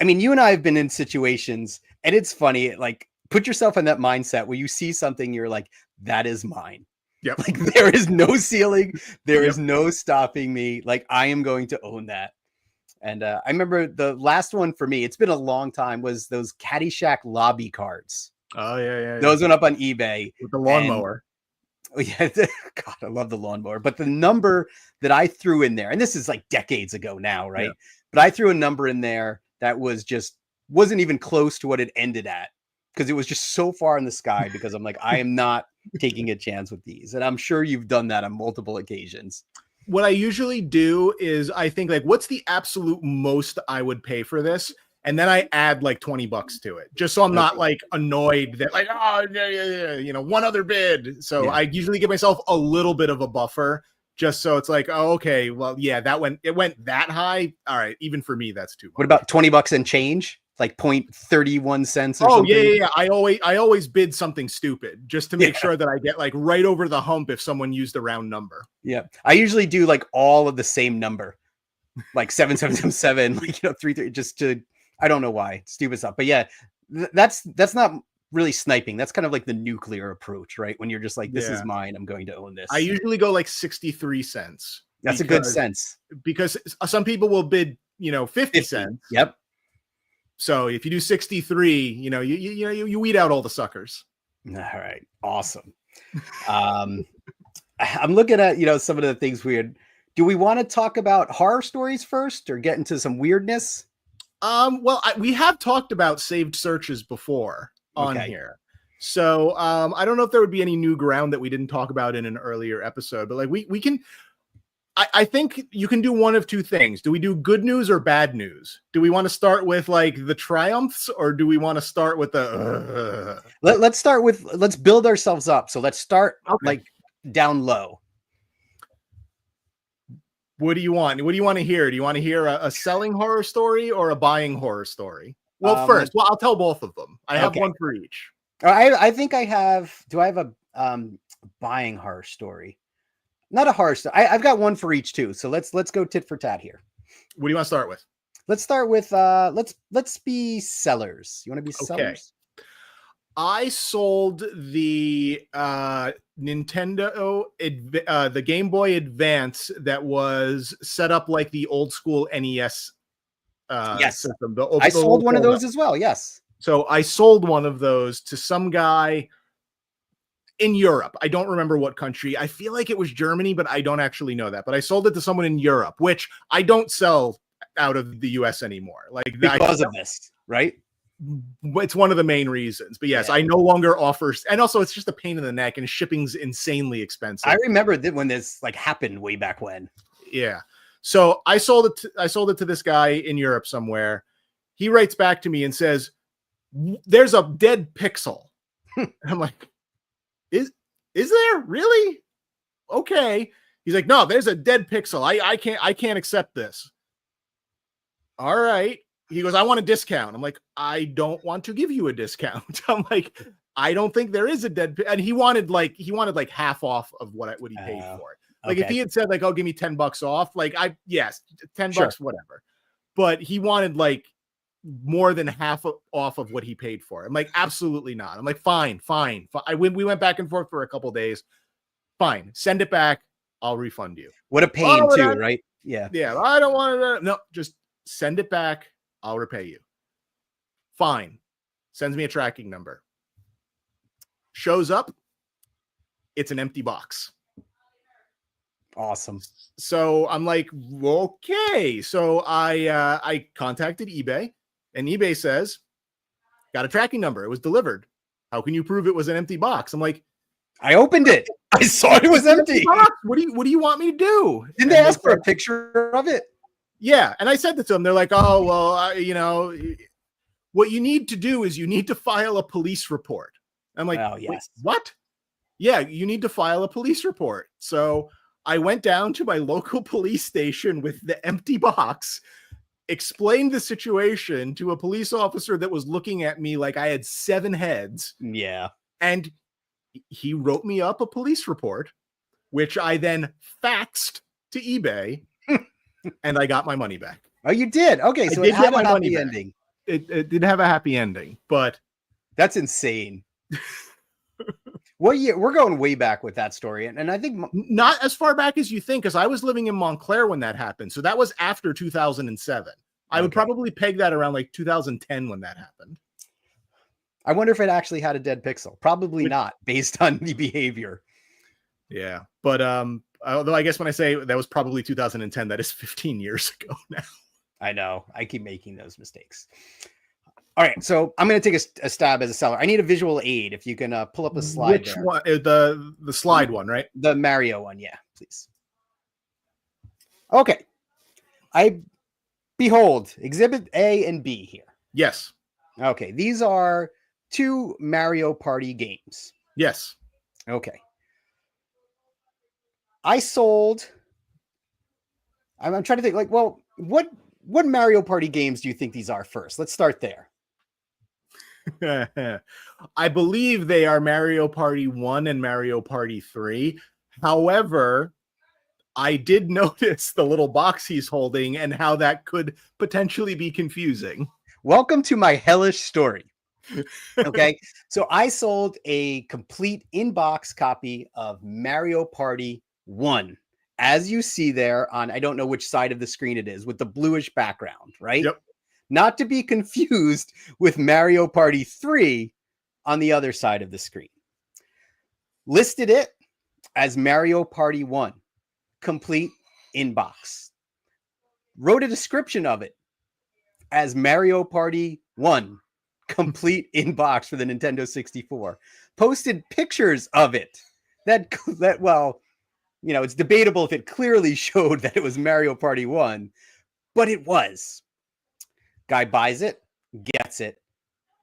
I mean, you and I have been in situations and it's funny, like put yourself in that mindset where you see something, you're like, that is mine. Yep. Like there is no ceiling. There is no stopping me. Like I am going to own that. And I remember the last one for me, it's been a long time, was those Caddyshack lobby cards. Oh yeah. Those went up on eBay. With the lawnmower. Yeah. God, I love the lawnmower. But the number that I threw in there, and this is like decades ago now, right? Yeah. But I threw a number in there that wasn't even close to what it ended at, because it was just so far in the sky, because I'm like, I am not taking a chance with these. And I'm sure you've done that on multiple occasions. What I usually do is I think like, what's the absolute most I would pay for this? And then I add like $20 to it, just so I'm not like annoyed that like, oh, one other bid. So I usually give myself a little bit of a buffer, just so it's like, oh, okay, well, yeah, it went that high. All right. Even for me, that's too much. What about $20 and change? Like 0.31 cents or something? Yeah. I always bid something stupid just to make sure that I get like right over the hump if someone used a round number. Yeah. I usually do like all of the same number, like 7777, like, 33, just to, I don't know why, stupid stuff. But yeah, that's not really sniping. That's kind of like the nuclear approach, right? When you're just like, this is mine, I'm going to own this. I usually go like 63 cents. That's a good sense. Because some people will bid, 50 cents. Yep. So if you do 63, you weed out all the suckers. All right. Awesome. I'm looking at, some of the things do we want to talk about horror stories first or get into some weirdness? Well, we have talked about saved searches before on here. So I don't know if there would be any new ground that we didn't talk about in an earlier episode, but like we can, I think you can do one of two things. Do we do good news or bad news? Do we want to start with like the triumphs, or do we want to start with the let's build ourselves up. So let's start like down low. What do you want? What do you want to hear? Do you want to hear a selling horror story or a buying horror story? Well, I'll tell both of them. I have one for each. I think I have. Do I have a buying horror story? Not a horror story. I've got one for each too. So let's go tit for tat here. What do you want to start with? Let's start with let's be sellers. You want to be sellers? I sold the Nintendo, the Game Boy Advance that was set up like the old school NES system. I sold one of those as well. Yes. So I sold one of those to some guy in Europe. I don't remember what country. I feel like it was Germany, but I don't actually know that. But I sold it to someone in Europe, which I don't sell out of the US anymore. Like because of this, right? It's one of the main reasons. But yes, I no longer offer, and also it's just a pain in the neck, and shipping's insanely expensive. I remember that when this like happened way back when. Yeah. So I sold it to this guy in Europe somewhere. He writes back to me and says, "There's a dead pixel." And I'm like, Is there really? Okay. He's like, "No, there's a dead pixel. I can't accept this." All right. He goes, "I want a discount." I'm like, "I don't want to give you a discount." I'm like, "I don't think there is a dead," and he wanted like half off of what he paid for it. Like if he had said like, "Oh, give me $10 off," like $10, whatever. But he wanted like more than half off of what he paid for it. I'm like, absolutely not. I'm like, fine. We went back and forth for a couple days. Fine, send it back. I'll refund you. What a pain too, right? Yeah. I don't want to. No, just send it back. I'll repay you. Fine. Sends me a tracking number. Shows up. It's an empty box. Awesome. So I'm like, okay. So I contacted eBay, and eBay says, "Got a tracking number. It was delivered. How can you prove it was an empty box?" I'm like, "I opened it. I saw it was empty. What do you want me to do?" Didn't they ask for a picture of it? Yeah. And I said that to them. They're like, "Oh, well, what you need to do is you need to file a police report." I'm like, "Oh, yes. What?" "Yeah, you need to file a police report." So I went down to my local police station with the empty box, explained the situation to a police officer that was looking at me like I had 7 heads. Yeah. And he wrote me up a police report, which I then faxed to eBay, and I got my money back. Oh, you did? Okay, so it had a happy ending. It did have a happy ending, but that's insane. What year? We're going way back with that story, and I think not as far back as you think, because I was living in Montclair when that happened, so that was after 2007. I would probably peg that around like 2010 when that happened. I wonder if it actually had a dead pixel. Probably not, based on the behavior. Yeah, but although I guess when I say that was probably 2010, that is 15 years ago now. I know. I keep making those mistakes. All right, so I'm going to take a stab as a seller. I need a visual aid. If you can pull up a slide. Which one? The slide one, right? The Mario one, yeah, please. Okay. Behold, Exhibit A and B here. Yes. Okay, these are 2 Mario Party games. Yes. Okay. I sold. I'm trying to think. Like, well, what Mario Party games do you think these are first? Let's start there. I believe they are Mario Party 1 and Mario Party 3. However, I did notice the little box he's holding and how that could potentially be confusing. Welcome to my hellish story. Okay, so I sold a complete in-box copy of Mario Party 1, as you see there on, I don't know which side of the screen it is, with the bluish background, right? Yep. not to be confused with Mario Party 3 on the other side of the screen. Listed it as Mario Party 1, complete in box. Wrote a description of it as Mario Party 1, complete in box for the Nintendo 64. Posted pictures of it that well, you know, it's debatable if it clearly showed that it was Mario Party 1, but it was. Guy buys it, gets it,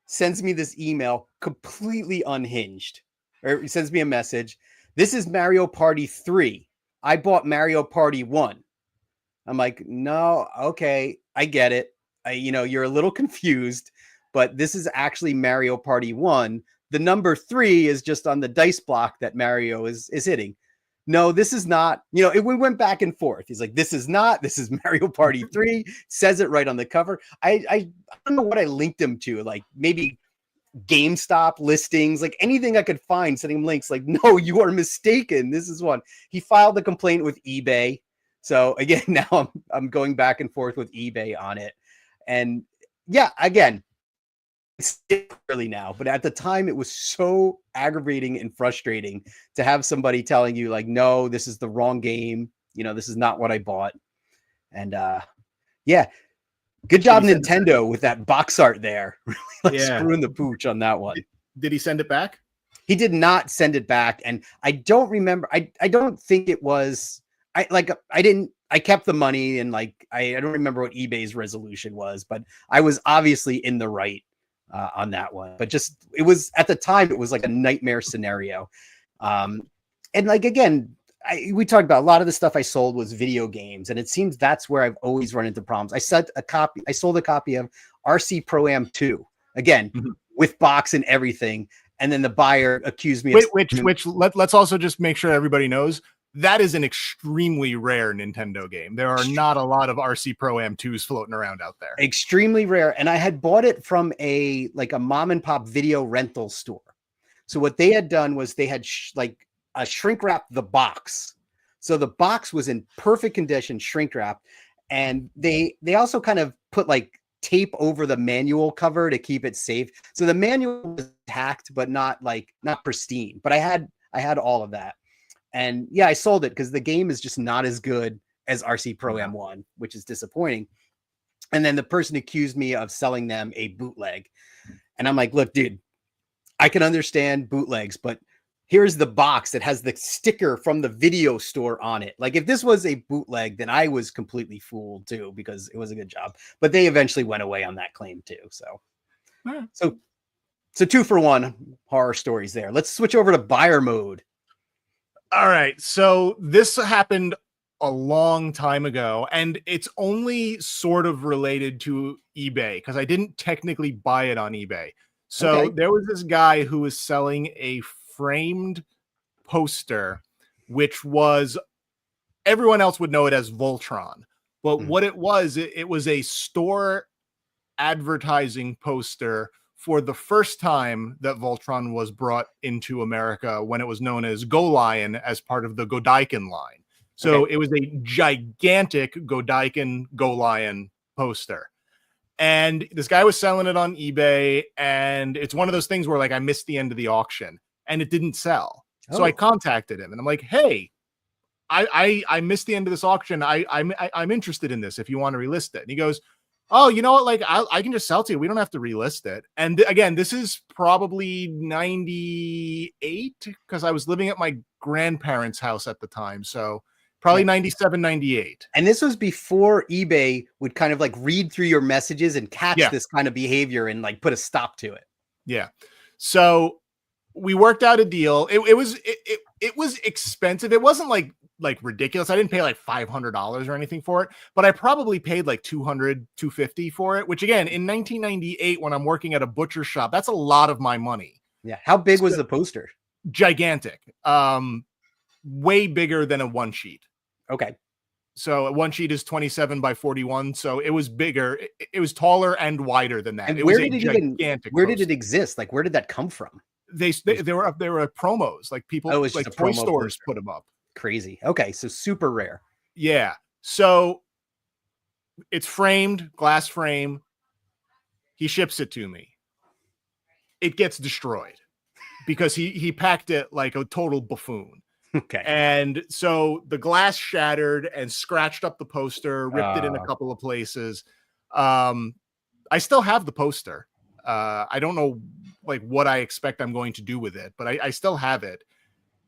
sends me this email completely unhinged. Or he sends me a message. This is Mario Party 3. I bought Mario Party 1. I'm like, no, okay, I get it. You're a little confused, but this is actually Mario Party 1. The number 3 is just on the dice block that Mario is hitting. No, this is not, we went back and forth. He's like, this is Mario Party 3, says it right on the cover. I don't know what I linked him to, like maybe GameStop listings, like anything I could find, sending him links like, no, you are mistaken. This is one. He filed a complaint with eBay. So again, now I'm going back and forth with eBay on it. And yeah, again, it's early now, but at the time it was so aggravating and frustrating to have somebody telling you like, no, this is the wrong game. This is not what I bought. And yeah, good job Nintendo with that box art there. Really screwing the pooch on that one. Did he send it back? He did not send it back. And I don't remember. I don't think it was, I kept the money and like, I don't remember what eBay's resolution was, but I was obviously in the right on that one. But just, it was at the time, it was like a nightmare scenario. And like, again, we talked about a lot of the stuff I sold was video games, and it seems that's where I've always run into problems. I sold a copy of RC Pro-Am 2, again, with box and everything. And then the buyer accused me let's also just make sure everybody knows that is an extremely rare Nintendo game. There are not a lot of RC Pro-Am 2s floating around out there. Extremely rare. And I had bought it from a mom and pop video rental store. So what they had done was they had shrink wrapped the box. So the box was in perfect condition, shrink wrapped. And they also kind of put like tape over the manual cover to keep it safe. So the manual was hacked, but not pristine. But I had all of that. And yeah, I sold it because the game is just not as good as RC Pro-Am 1, which is disappointing. And then the person accused me of selling them a bootleg. And I'm like, look, dude, I can understand bootlegs, but here's the box that has the sticker from the video store on it. Like if this was a bootleg, then I was completely fooled too, because it was a good job. But they eventually went away on that claim too. So 2 for 1 horror stories there. Let's switch over to buyer mode. All right. So this happened a long time ago, and it's only sort of related to eBay because I didn't technically buy it on eBay. So there was this guy who was selling a framed poster, which was, everyone else would know it as Voltron. But what it was a store advertising poster for the first time that Voltron was brought into America, when it was known as Go Lion as part of the Godaiken line. So it was a gigantic Godaiken Go Lion poster. And this guy was selling it on eBay, and it's one of those things where like I missed the end of the auction and it didn't sell. So I contacted him and I'm like, hey, I missed the end of this auction. I'm interested in this if you want to relist it. And he goes, oh, you know what? Like I can just sell it to you. We don't have to relist it. And again, this is probably 98 because I was living at my grandparents' house at the time. So probably 97, 98. And this was before eBay would kind of like read through your messages and catch this kind of behavior and like put a stop to it. Yeah. So we worked out a deal. It was expensive. It wasn't like ridiculous. I didn't pay like $500 or anything for it, but I probably paid like $200, $250 for it, which again, in 1998, when I'm working at a butcher shop, that's a lot of my money. Yeah. How big was the poster? Gigantic. Way bigger than a one sheet. Okay. So a one sheet is 27 by 41. So it was bigger. It was taller and wider than that. And it where was did it exist? Like, where did that come from? They were up. There were promos, like people, like toy stores put them up. Crazy. Okay. So super rare. Yeah. So it's framed, glass frame. He ships it to me. It gets destroyed because he packed it like a total buffoon. Okay. And so the glass shattered and scratched up the poster, ripped it in a couple of places. I still have the poster. I don't know like what I expect I'm going to do with it, but I still have it.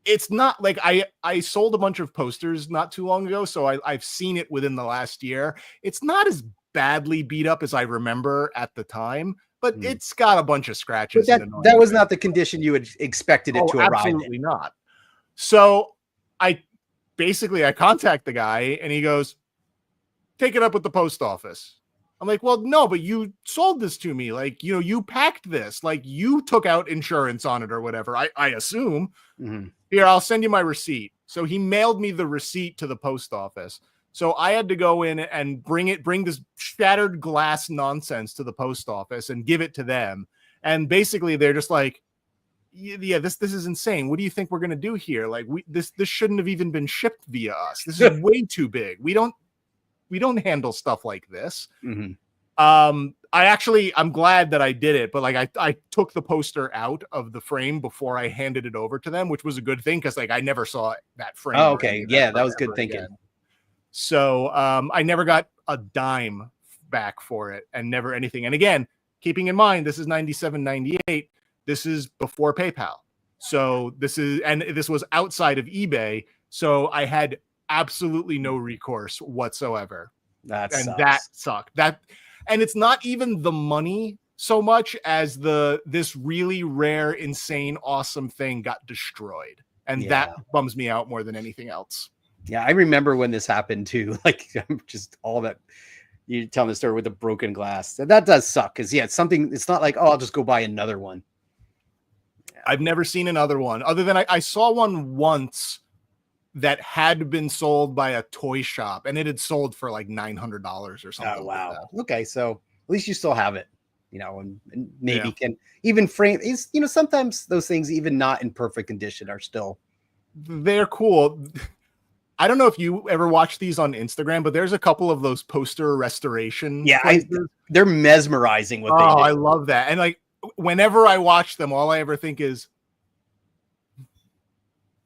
It's not like I sold a bunch of posters not too long ago, so I've seen it within the last year. It's not as badly beat up as I remember at the time, but it's got a bunch of scratches. But that was not the condition you had expected it to arrive in. Absolutely not. So I contact the guy and he goes, take it up with the post office. I'm like, well, no, but you sold this to me. Like, you know, you packed this, like you took out insurance on it or whatever. I assume. Here, I'll send you my receipt. So he mailed me the receipt to the post office. So I had to go in and bring this shattered glass nonsense to the post office and give it to them. And basically they're just like, yeah, this is insane. What do you think we're going to do here? Like this shouldn't have even been shipped via us. This is way too big. We don't handle stuff like this. I'm glad that I did it, but like I took the poster out of the frame before I handed it over to them, which was a good thing because like I never saw that frame. Oh, okay. Yeah, that was good thinking. Again. So I never got a dime back for it and never anything. And again, keeping in mind, this is 97, 98. This is before PayPal. So this was outside of eBay. So I had absolutely no recourse whatsoever. That sucked. And it's not even the money so much as this really rare, insane, awesome thing got destroyed. And that bums me out more than anything else. Yeah, I remember when this happened too. Like just all that you telling the story with the broken glass. That does suck because it's something. It's not like, oh, I'll just go buy another one. I've never seen another one other than I saw one once that had been sold by a toy shop and it had sold for like $900 or something. Oh, wow. Like that. Okay. So at least you still have it, you know, and maybe can even frame is, you know, sometimes those things, even not in perfect condition, are still. They're cool. I don't know if you ever watch these on Instagram, but there's a couple of those poster restoration. Yeah. They're mesmerizing. What they do. I love that. And like, whenever I watch them, all I ever think is,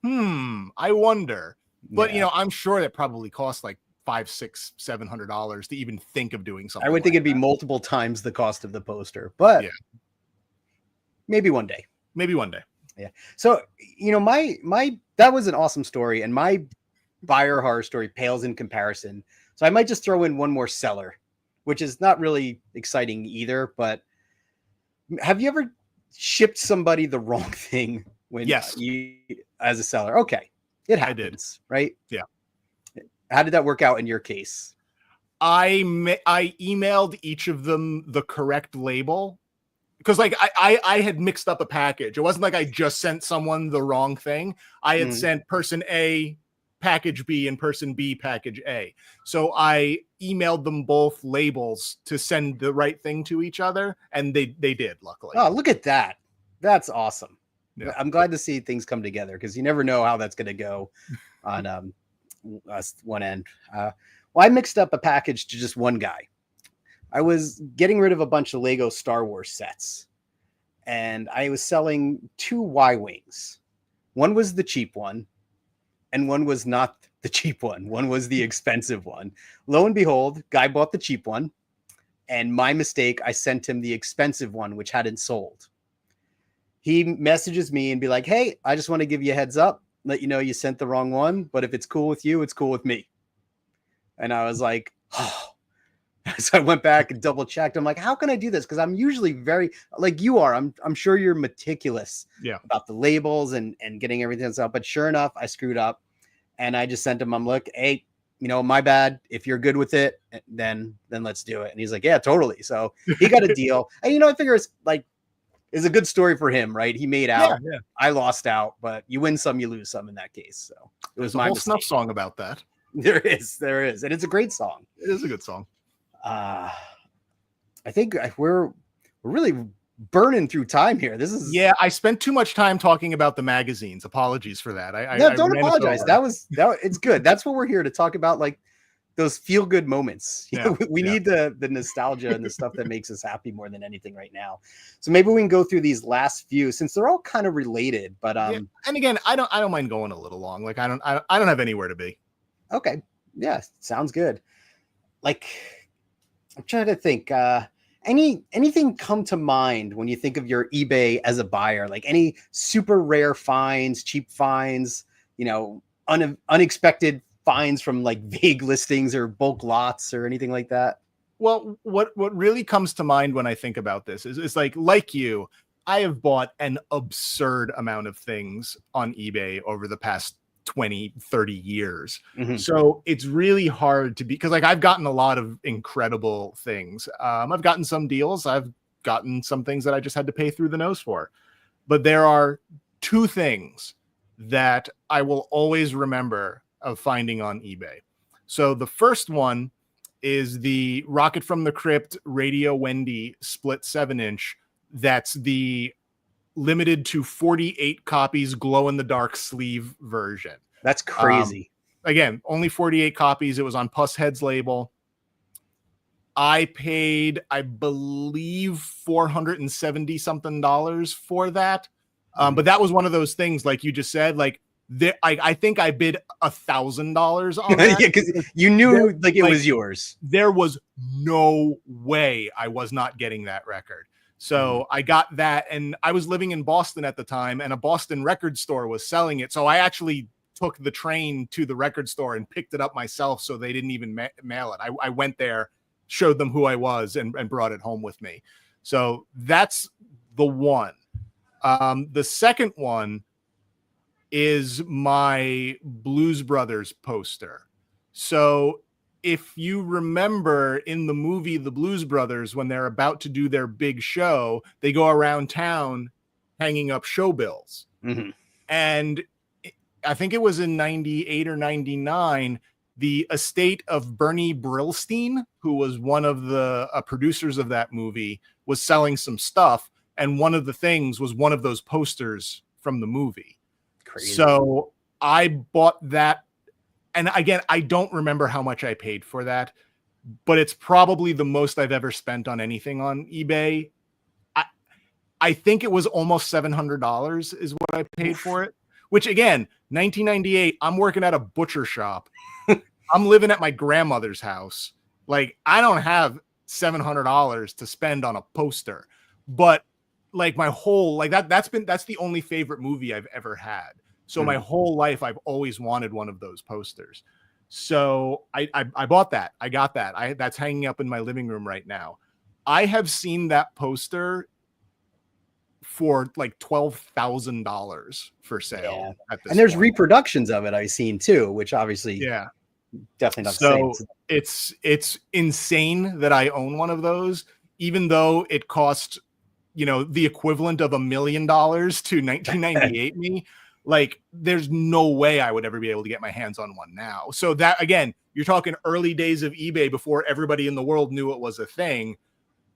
I wonder. But you know, I'm sure that probably costs like $500, $600, $700 to even think of doing something. I would think it'd be multiple times the cost of the poster, but maybe one day. Yeah. So, you know, that was an awesome story, and my buyer horror story pales in comparison. So I might just throw in one more seller, which is not really exciting either. But have you ever shipped somebody the wrong thing when you as a seller? Okay. It happens, right? Yeah. How did that work out in your case? I emailed each of them the correct label because like I had mixed up a package. It wasn't like I just sent someone the wrong thing. I had sent person A package B and person B package A. So I emailed them both labels to send the right thing to each other, and they did, luckily. Oh, look at that. That's awesome. Yeah. I'm glad to see things come together because you never know how that's going to go on one end. Well, I mixed up a package to just one guy. I was getting rid of a bunch of Lego Star Wars sets, and I was selling 2 Y-Wings. One was the cheap one, and one was not the cheap one. One was the expensive one. Lo and behold, guy bought the cheap one, and my mistake, I sent him the expensive one, which hadn't sold. He messages me and be like, hey, I just want to give you a heads up, let you know you sent the wrong one, but if it's cool with you, it's cool with me. And I was like, oh. So I went back and double checked. I'm like, how can I do this? Because I'm usually very like you are. I'm sure you're meticulous about the labels and getting everything else out. But sure enough, I screwed up, and I just sent him. I'm like, hey, you know, my bad. If you're good with it, then let's do it. And he's like, yeah, totally. So he got a deal. And you know, I figure it's a good story for him, right? He made out. Yeah. I lost out, but you win some, you lose some in that case. So it was my whole Snuff song about that. There is, and it's a great song. It is a good song. I think we're really burning through time here. This is I spent too much time talking about the magazines. Apologies for that. Don't apologize. That was it's good. That's what we're here to talk about, like those feel good moments. Yeah, We yeah. need the nostalgia and the stuff that makes us happy more than anything right now. So maybe we can go through these last few since they're all kind of related. But Yeah. And again, I don't mind going a little long. Like I don't have anywhere to be. okay, yeah, sounds good. Like I'm trying to think. Anything come to mind when you think of your eBay as a buyer? Like any super rare finds, cheap finds, unexpected finds from like vague listings or bulk lots or anything like that? Well, what really comes to mind when I think about this is like you, I have bought an absurd amount of things on eBay over the past 20, 30 years. Mhm. So it's really hard to be, because like I've gotten a lot of incredible things. I've gotten some deals, I've gotten some things that I just had to pay through the nose for. But there are two things that I will always remember of finding on eBay. So the first one is the Rocket from the Crypt Radio Wendy split 7-inch. That's the limited to 48 copies glow in the dark sleeve version. That's crazy. Again, only 48 copies. It was on Pusshead's label. I paid, I believe, $470 something for that. But that was one of those things, like you just said, like I think I bid $1,000 on that. Yeah, because you knew it was yours. There was no way I was not getting that record. So I got that, and I was living in Boston at the time, and a Boston record store was selling it. So I actually took the train to the record store and picked it up myself, so they didn't even mail it. I went there, showed them who I was, and brought it home with me. So that's the one. The second one is my Blues Brothers poster. So if you remember in the movie The Blues Brothers, when they're about to do their big show, they go around town hanging up show bills. Mm-hmm. And I think it was in 98 or 99, the estate of Bernie Brillstein, who was one of the producers of that movie, was selling some stuff. And one of the things was one of those posters from the movie. Crazy. So I bought that. And again, I don't remember how much I paid for that, but it's probably the most I've ever spent on anything on eBay. I think it was almost $700 is what I paid for it, which again, 1998, I'm working at a butcher shop. I'm living at my grandmother's house. Like, I don't have $700 to spend on a poster, but like my whole, like that's the only favorite movie I've ever had. So my whole life, I've always wanted one of those posters. So I bought that. I got that. That's hanging up in my living room right now. I have seen that poster for like $12,000 for sale. Yeah. And there's reproductions of it I've seen too, which obviously, definitely not so the same. It's insane that I own one of those, even though it cost, the equivalent of $1 million to 1998 me. Like, there's no way I would ever be able to get my hands on one now. So that, again, you're talking early days of eBay before everybody in the world knew it was a thing.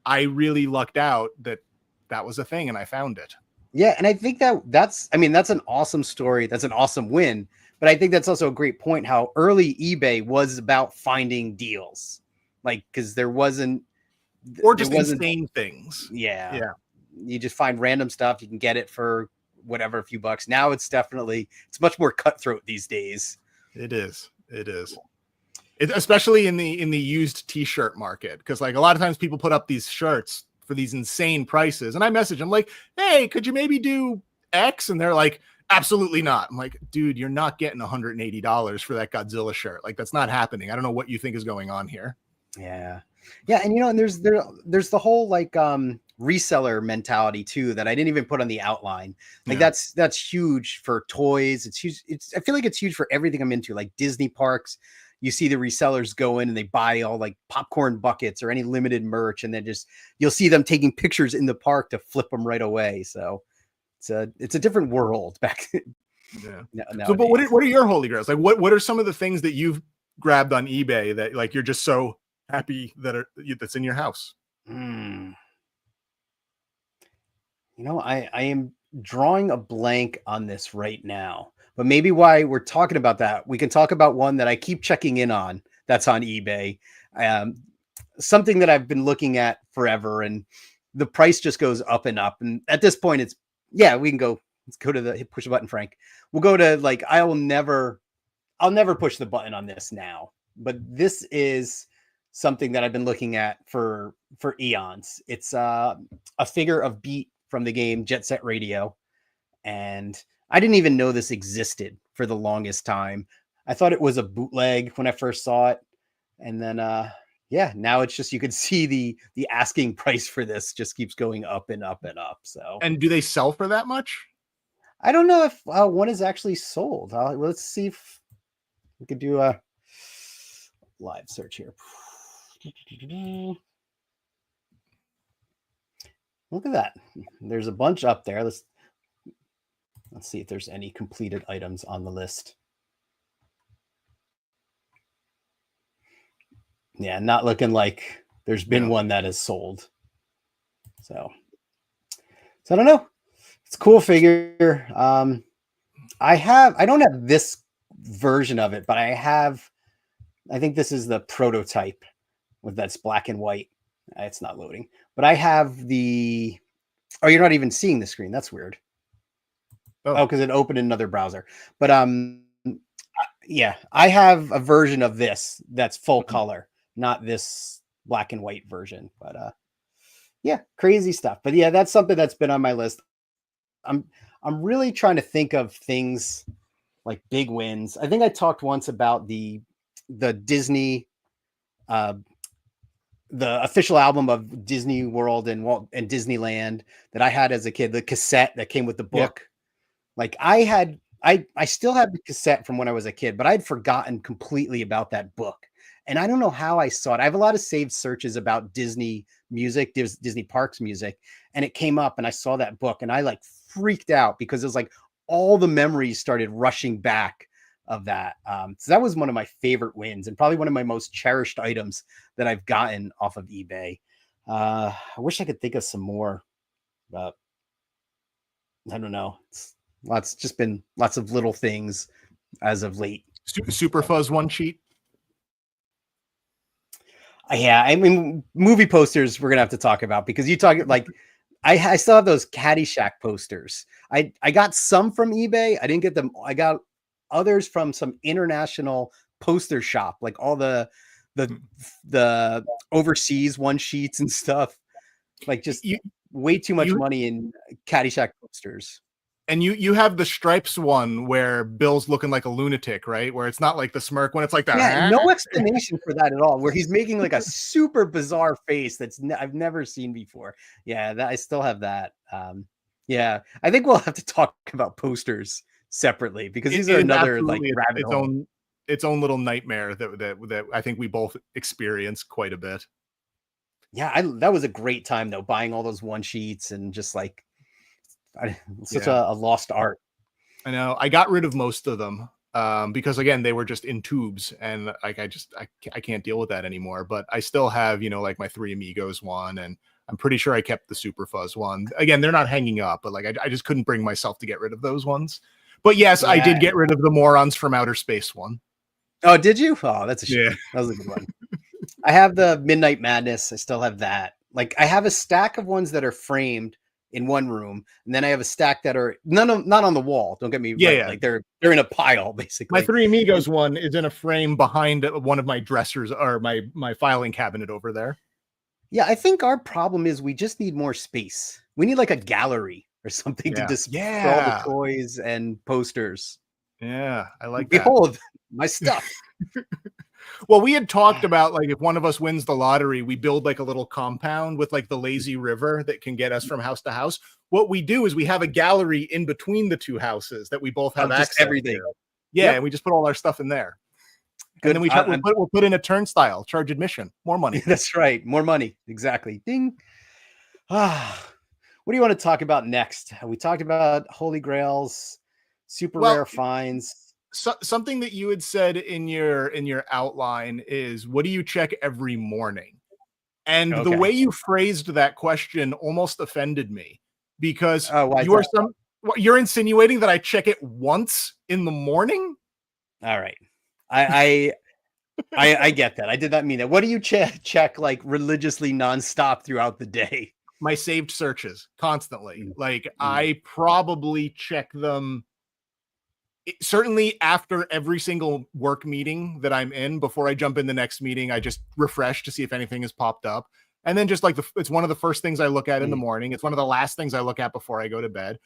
I really lucked out that was a thing and I found it. Yeah. And I think that's an awesome story. That's an awesome win. But I think that's also a great point how early eBay was about finding deals. Like, because there wasn't. Or just insane things. Yeah. Yeah. You just find random stuff. You can get it for whatever, a few bucks. Now it's much more cutthroat these days. It is. Especially in the used t-shirt market. Because like a lot of times people put up these shirts for these insane prices. And I message them like, hey, could you maybe do X? And they're like, absolutely not. I'm like, dude, you're not getting $180 for that Godzilla shirt. Like, that's not happening. I don't know what you think is going on here. Yeah. Yeah. And and there's the whole like reseller mentality too that I didn't even put on the outline. Like that's huge for toys. It's huge. I feel like it's huge for everything I'm into, like Disney parks. You see the resellers go in and they buy all like popcorn buckets or any limited merch, and then you'll see them taking pictures in the park to flip them right away. So it's a different world back. Yeah. So, but what are your holy grails? Like, what are some of the things that you've grabbed on eBay that like you're just so happy that's in your house? I am drawing a blank on this right now, but maybe while we're talking about that, we can talk about one that I keep checking in on that's on eBay. Um, Something that I've been looking at forever, and the price just goes up and up. And at this point, it's we can go. Let's go to the push the button, Frank. We'll go to like I'll never push the button on this now, but this is something that I've been looking at for eons. It's a figure of Beat from the game Jet Set Radio, and I didn't even know this existed for the longest time. I thought it was a bootleg when I first saw it, and then now it's just you can see the asking price for this just keeps going up and up and up. So, And do they sell for that much? I don't know if one is actually sold. Let's see if we could do a live search here. Look at that. There's a bunch up there. Let's see if there's any completed items on the list. Yeah, not looking like there's been one that is sold. So I don't know. It's a cool figure. I don't have this version of it, but I think this is the prototype that's black and white. It's not loading, but I have you're not even seeing the screen. That's weird. Oh, because it opened in another browser. But I have a version of this that's full color, not this black and white version. But crazy stuff. But yeah, that's something that's been on my list. I'm really trying to think of things like big wins. I think I talked once about the Disney, the official album of Disney World and Disneyland that I had as a kid, the cassette that came with the book. Yep. Like I still have the cassette from when I was a kid, but I'd forgotten completely about that book. And I don't know how I saw it. I have a lot of saved searches about Disney music, Disney parks music. And it came up and I saw that book and I like freaked out because it was like all the memories started rushing back of that. So that was one of my favorite wins and probably one of my most cherished items that I've gotten off of eBay. I wish I could think of some more, but I don't know. It's just been lots of little things as of late. Super Fuzz one sheet. Yeah, I mean, movie posters we're gonna have to talk about because you talk like I still have those Caddyshack posters. I got some from eBay. I didn't get them. I got others from some international poster shop, like all the overseas one sheets and stuff. Like just way too much money in Caddyshack posters. And you have the Stripes one where Bill's looking like a lunatic, right? Where it's not like the smirk one, it's like that. Yeah, no explanation for that at all. Where he's making like a super bizarre face I've never seen before. Yeah, I still have that. Yeah, I think we'll have to talk about posters separately because these are another like rabbit hole. Its own little nightmare that I think we both experience quite a bit. Yeah, that was a great time though, buying all those one sheets and just like. Such a lost art. I know. I got rid of most of them because again they were just in tubes, and like I can't deal with that anymore. But I still have like my Three Amigos one, and I'm pretty sure I kept the Super Fuzz one. Again, they're not hanging up, but like I just couldn't bring myself to get rid of those ones. But yes, I did get rid of the Morons from Outer Space one. Oh, did you? Oh, that's a shame. Yeah. That was a good one. I have the Midnight Madness. I still have that. Like I have a stack of ones that are framed in one room, and then I have a stack that are not on the wall. Don't get me wrong. Like they're in a pile basically. My Three Amigos one is in a frame behind one of my dressers or my filing cabinet over there. Yeah, I think our problem is we just need more space. We need like a gallery or something to display all the toys and posters. Yeah, I like that. Behold my stuff. Well, we had talked about like if one of us wins the lottery, we build like a little compound with like the lazy river that can get us from house to house. What we do is we have a gallery in between the two houses that we both have access everything. to. Yeah, and we just put all our stuff in there. Good. And then we'll put in a turnstile, charge admission, more money. That's right, more money. Exactly. Ding. What do you want to talk about next? We talked about Holy Grails, super rare finds. Something that you had said in your outline is, what do you check every morning? And the way you phrased that question almost offended me because you're insinuating that I check it once in the morning. All right. I I get that. I did not mean that. What do you check like religiously nonstop throughout the day? My saved searches constantly. Like Mm. I probably check them certainly after every single work meeting that I'm in. Before I jump in the next meeting, I just refresh to see if anything has popped up. And then just like it's one of the first things I look at in the morning. It's one of the last things I look at before I go to bed.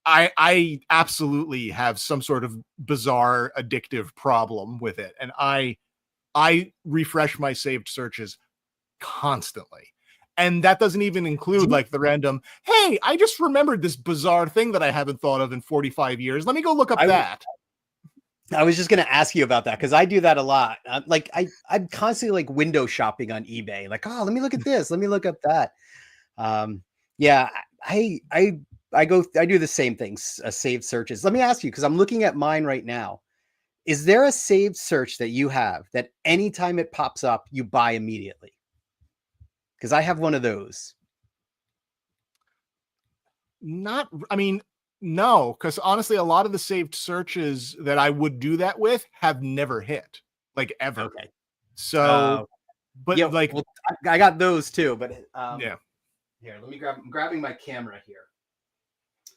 I absolutely have some sort of bizarre addictive problem with it. And I refresh my saved searches constantly. And that doesn't even include like the random, hey, I just remembered this bizarre thing that I haven't thought of in 45 years. Let me go look up that. I was just going to ask you about that because I do that a lot. Like I'm constantly like window shopping on eBay. Like, oh, let me look at this. Let me look up that. Yeah, I do the same things, saved searches. Let me ask you, because I'm looking at mine right now. Is there a saved search that you have that anytime it pops up, you buy immediately? Because I have one of those. I mean, no, because honestly, a lot of the saved searches that I would do that with have never hit, like ever. Okay. So, but yeah, like, well, I got those too, but yeah. Here, let me I'm grabbing my camera here.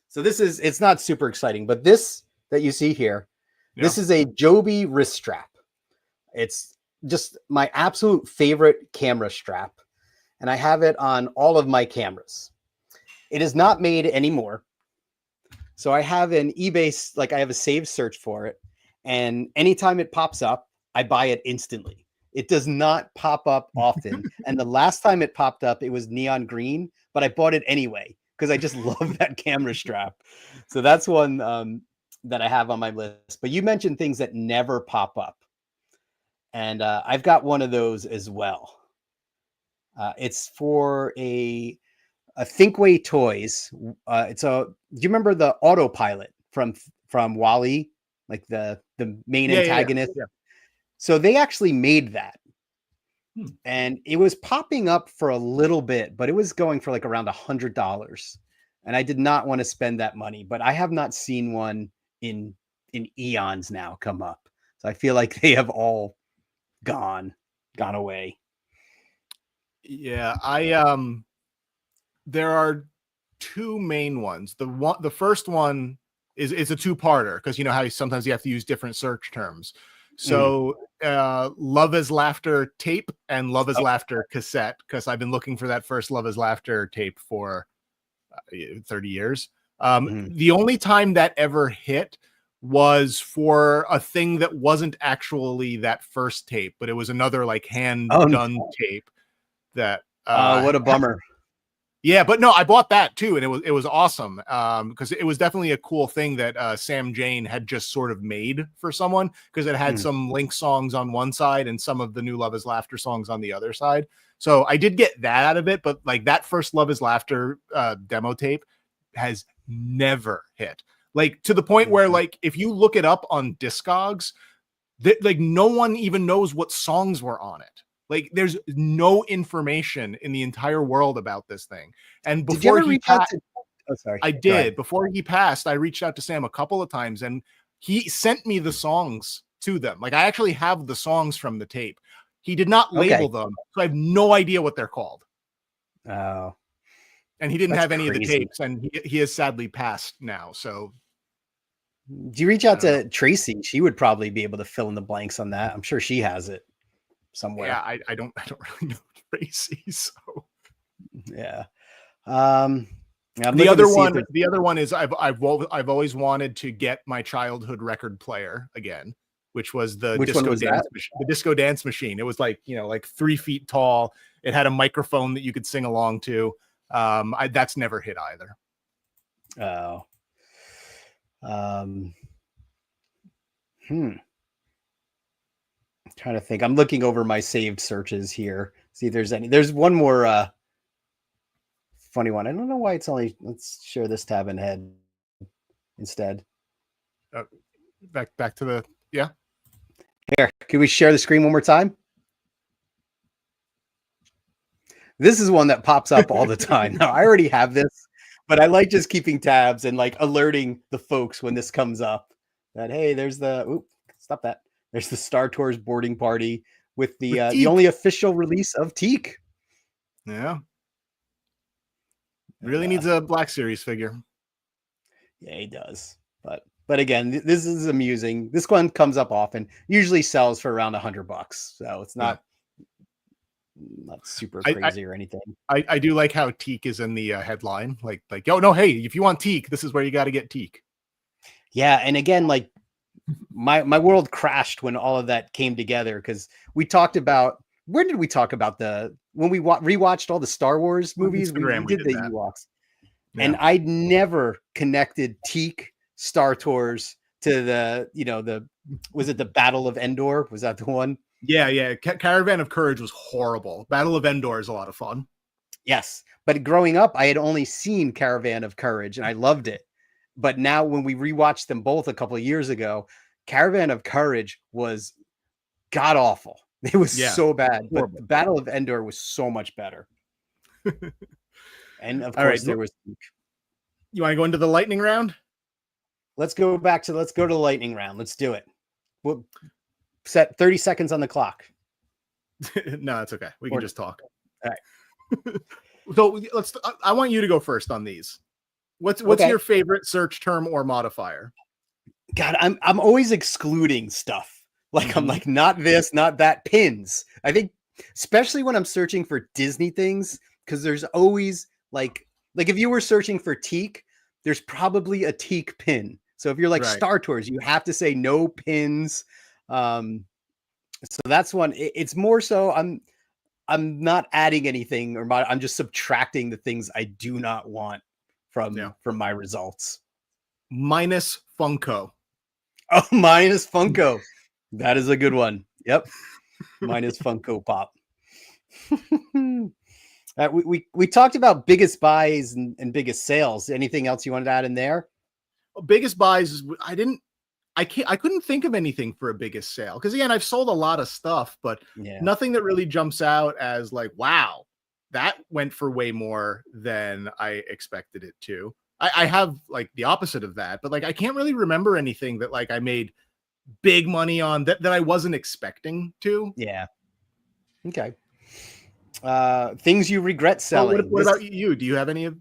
So it's not super exciting, but this that you see here, this is a Joby wrist strap. It's just my absolute favorite camera strap. And I have it on all of my cameras. It is not made anymore. So I have an eBay, like I have a saved search for it. And anytime it pops up, I buy it instantly. It does not pop up often. And the last time it popped up, it was neon green, but I bought it anyway because I just love that camera strap. So that's one that I have on my list. But you mentioned things that never pop up. And I've got one of those as well. It's for a Thinkway Toys. Do you remember the autopilot from Wall-E, like the main antagonist? Yeah. So they actually made that. And it was popping up for a little bit, but it was going for like around $100. And I did not want to spend that money, but I have not seen one in eons now come up. So I feel like they have all gone away. Yeah, there are two main ones. The first one is a two-parter because you know how sometimes you have to use different search terms. So Love is Laughter tape and Love is Laughter cassette, because I've been looking for that first Love is Laughter tape for 30 years. The only time that ever hit was for a thing that wasn't actually that first tape, but it was another like hand done tape that what a bummer. Yeah, but no, I bought that too, and it was awesome because it was definitely a cool thing that Sam Jane had just sort of made for someone, because it had some Link songs on one side and some of the new Love is Laughter songs on the other side. So I did get that out of it, but like that first Love is Laughter demo tape has never hit, like to the point where like if you look it up on Discogs, like no one even knows what songs were on it. Like there's no information in the entire world about this thing. And before he passed, I did. Before he passed, I reached out to Sam a couple of times and he sent me the songs to them. Like I actually have the songs from the tape. He did not label them, so I have no idea what they're called. Oh. And he didn't have any of the tapes, and he has sadly passed now. So do you reach out to Tracy? She would probably be able to fill in the blanks on that. I'm sure she has it somewhere. Yeah, I don't really know Tracy. So yeah. The other one is I've always wanted to get my childhood record player again, which was the disco dance machine. It was like, you know, like 3 feet tall. It had a microphone that you could sing along to. That's never hit either. Oh. I'm trying to think. I'm looking over my saved searches here. See if there's any. There's one more funny one. I don't know why it's only. Let's share this tab in head instead. Back to the Here, can we share the screen one more time? This is one that pops up all the time. Now, I already have this, but I like just keeping tabs and like alerting the folks when this comes up that, hey, there's the, stop that. There's the Star Tours boarding party with the With the Teak. only official release of Teak. Yeah. And, Really needs a Black Series figure. yeah, he does. But again, this is amusing. This one comes up often. Usually sells for around $100, so it's not super crazy or anything. I do like how Teak is in the headline. Like, oh no, hey, if you want Teak, this is where you got to get Teak. Yeah, and again, like my world crashed when all of that came together because we talked about where did we talk about when we rewatched all the Star Wars movies? We did the Ewoks, and I'd never connected Teak, Star Tours to the was it the Battle of Endor? Was that the one? Yeah. Caravan of Courage was horrible. Battle of Endor is a lot of fun. Yes, but growing up, I had only seen Caravan of Courage, and I loved it. But now, when we rewatched them both a couple of years ago, Caravan of Courage was god awful. It was so bad. But the Battle of Endor was so much better. And of course, there was. You want to go into the lightning round? Let's go to the lightning round. Let's do it. We'll set 30 seconds on the clock. No, it's okay. We can just talk. All right. So I want you to go first on these. What's your favorite search term or modifier? God, I'm always excluding stuff. Like I'm like, not this, not that. Pins. I think, especially when I'm searching for Disney things, because there's always like if you were searching for Teak, there's probably a Teak pin. So if you're like Star Tours, you have to say no pins. So that's one. It's more so I'm not adding anything I'm just subtracting the things I do not want from my results. Minus Funko. Oh, minus Funko. That is a good one. Yep. Minus Funko Pop. We talked about biggest buys and biggest sales. Anything else you wanted to add in there? Biggest buys. I couldn't think of anything for a biggest sale. Because again, I've sold a lot of stuff, but nothing that really jumps out as like, wow, that went for way more than I expected it to. I have like the opposite of that, but like I can't really remember anything that like I made big money on that I wasn't expecting to. Yeah. Okay. Things you regret selling. What about you? Do you have any of?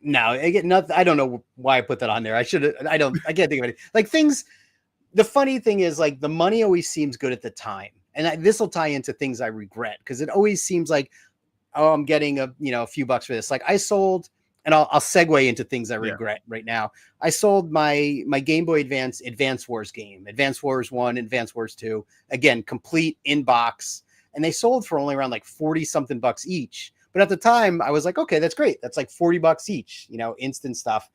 No, I get nothing. I don't know why I put that on there. I can't think of it. Like things. The funny thing is like the money always seems good at the time. And this will tie into things I regret because it always seems like, oh, I'm getting a few bucks for this. Like I sold, and I'll segue into things I regret right now. I sold my Game Boy Advance Wars game, Advance Wars 1, Advance Wars 2, again, complete in box. And they sold for only around like 40 something bucks each. But at the time I was like, okay, that's great. That's like 40 bucks each, instant stuff.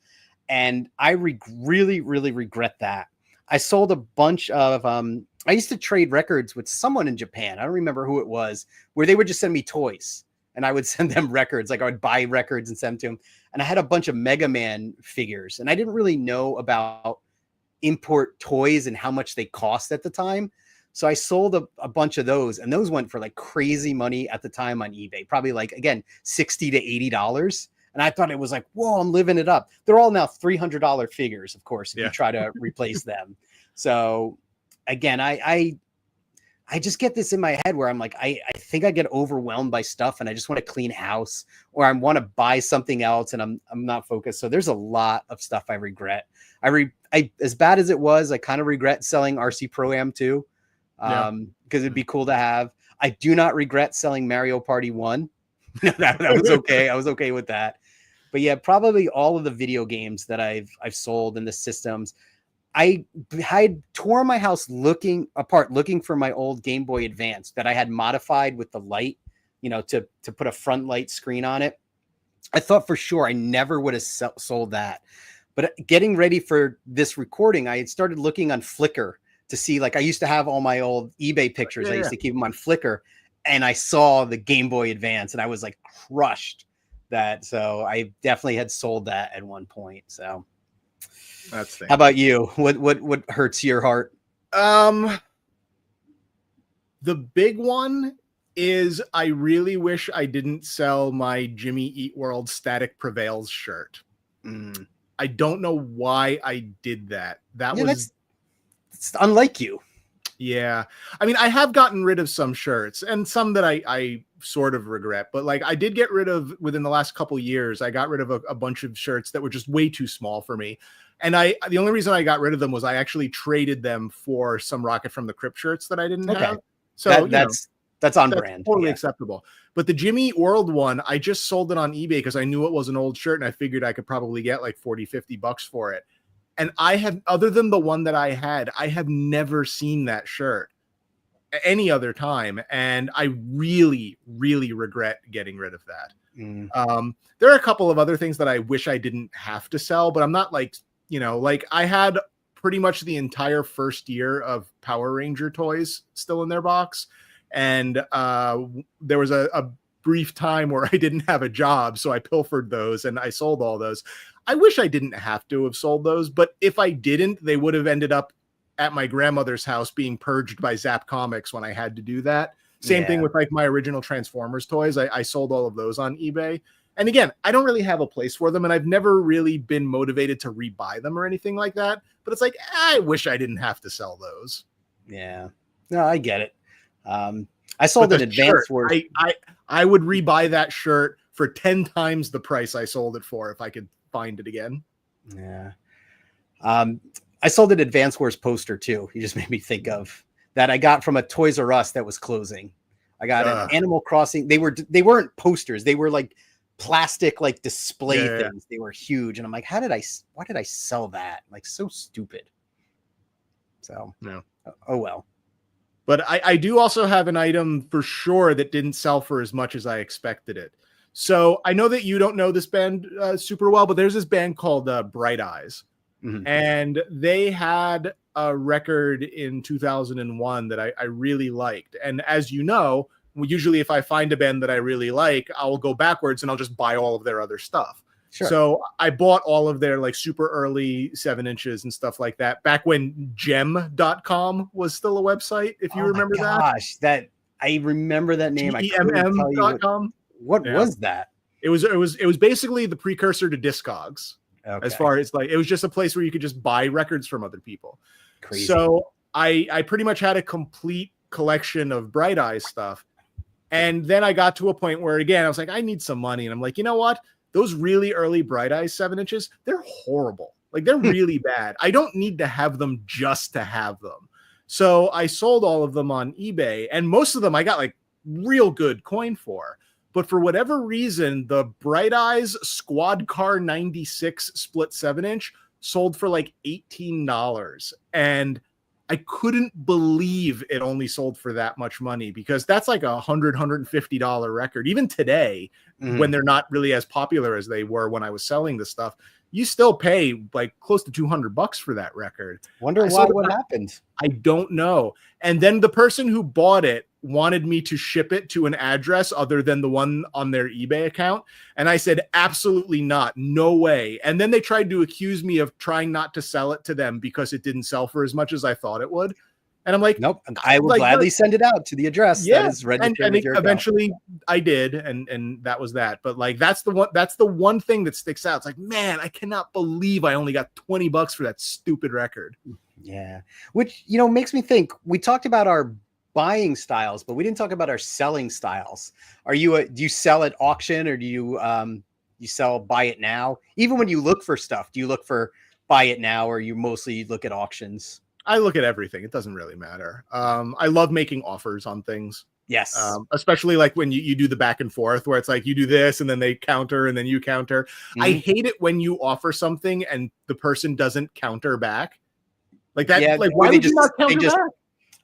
And I really, really regret that. I sold a bunch of, I used to trade records with someone in Japan. I don't remember who it was, where they would just send me toys and I would send them records. Like I would buy records and send them to them. And I had a bunch of Mega Man figures and I didn't really know about import toys and how much they cost at the time. So I sold a bunch of those and those went for like crazy money at the time on eBay, probably like, again, $60 to $80. And I thought it was like, whoa, I'm living it up. They're all now $300 figures, of course, if you try to replace them. So again, I just get this in my head where I'm like, I think I get overwhelmed by stuff and I just want to clean house or I want to buy something else and I'm not focused. So there's a lot of stuff I regret. I as bad as it was, I kind of regret selling RC Pro-Am too. Because it'd be cool to have. I do not regret selling Mario Party 1. that was okay. I was okay with that. But yeah, probably all of the video games that I've sold in the systems. I had tore my house looking for my old Game Boy Advance that I had modified with the light, to put a front light screen on it. I thought for sure I never would have sold that. But getting ready for this recording, I had started looking on Flickr to see, like I used to have all my old eBay pictures. I used to keep them on Flickr. And I saw the Game Boy Advance and I was like crushed that. So I definitely had sold that at one point. So that's how about you? What hurts your heart? The big one is I really wish I didn't sell my Jimmy Eat World Static Prevails shirt. I don't know why I did that. That was it's unlike you. Yeah. I mean, I have gotten rid of some shirts and some that I sort of regret, but like I did get rid of within the last couple years, I got rid of a bunch of shirts that were just way too small for me. And the only reason I got rid of them was I actually traded them for some Rocket from the Crypt shirts that I didn't Okay. have. So, that's on that's brand. totally acceptable. But the Jimmy World one, I just sold it on eBay because I knew it was an old shirt and I figured I could probably get like 40, 50 bucks for it. And I have, other than the one that I have never seen that shirt any other time. And I really, really regret getting rid of that. There are a couple of other things that I wish I didn't have to sell, but I'm not like, like I had pretty much the entire first year of Power Ranger toys still in their box. And there was a brief time where I didn't have a job, so I pilfered those and I sold all those. I wish I didn't have to have sold those, but if I didn't, they would have ended up at my grandmother's house being purged by Zap Comics when I had to do that. Same thing with like my original Transformers toys. I sold all of those on eBay. And again, I don't really have a place for them, and I've never really been motivated to rebuy them or anything like that. But it's like, I wish I didn't have to sell those. Yeah. No, I get it. I sold an Advance Wars. I would rebuy that shirt for 10 times the price I sold it for if I could find it again. Yeah. I sold an Advance Wars poster too. You just made me think of that. I got from a Toys R Us that was closing. I got an Animal Crossing. They weren't posters. They were like plastic, like display things. They were huge. And I'm like, why did I sell that? Like, so stupid. So, no. Oh, well. But I do also have an item for sure that didn't sell for as much as I expected it. So I know that you don't know this band super well, but there's this band called Bright Eyes. Mm-hmm. And they had a record in 2001 that I really liked. And as you know, usually if I find a band that I really like, I'll go backwards and I'll just buy all of their other stuff. Sure. So I bought all of their like super early 7-inches and stuff like that back when gem.com was still a website. If you remember that. I remember that name. GEMM.com. What was that? It was basically the precursor to Discogs. Okay. As far as like, it was just a place where you could just buy records from other people. Crazy. So I pretty much had a complete collection of Bright Eyes stuff. And then I got to a point where, again, I was like, I need some money. And I'm like, you know what? Those really early Bright Eyes 7-inches, they're horrible. Like, they're really bad. I don't need to have them just to have them. So I sold all of them on eBay. And most of them I got like real good coin for. But for whatever reason, the Bright Eyes Squad Car 96 split 7-inch sold for like $18. And I couldn't believe it only sold for that much money, because that's like $150 record. Even today, when they're not really as popular as they were when I was selling this stuff, you still pay like close to $200 for that record. Wonder why, what happened? I don't know. And then the person who bought it wanted me to ship it to an address other than the one on their eBay account. And I said, absolutely not. No way. And then they tried to accuse me of trying not to sell it to them because it didn't sell for as much as I thought it would. And I'm like, nope, I will gladly send it out to the address that is registered. And eventually I did. And that was that. But like, that's the one thing that sticks out. It's like, man, I cannot believe I only got $20 for that stupid record. Yeah. Which, makes me think, we talked about our buying styles, but we didn't talk about our selling styles. Do you sell at auction, or do you sell buy it now? Even when you look for stuff, do you look for buy it now, or you mostly look at auctions? I look at everything. It doesn't really matter. I love making offers on things. Yes. Especially like when you do the back and forth where it's like you do this and then they counter and then you counter. I hate it when you offer something and the person doesn't counter back. Like that. Yeah, like, why would you not counter back?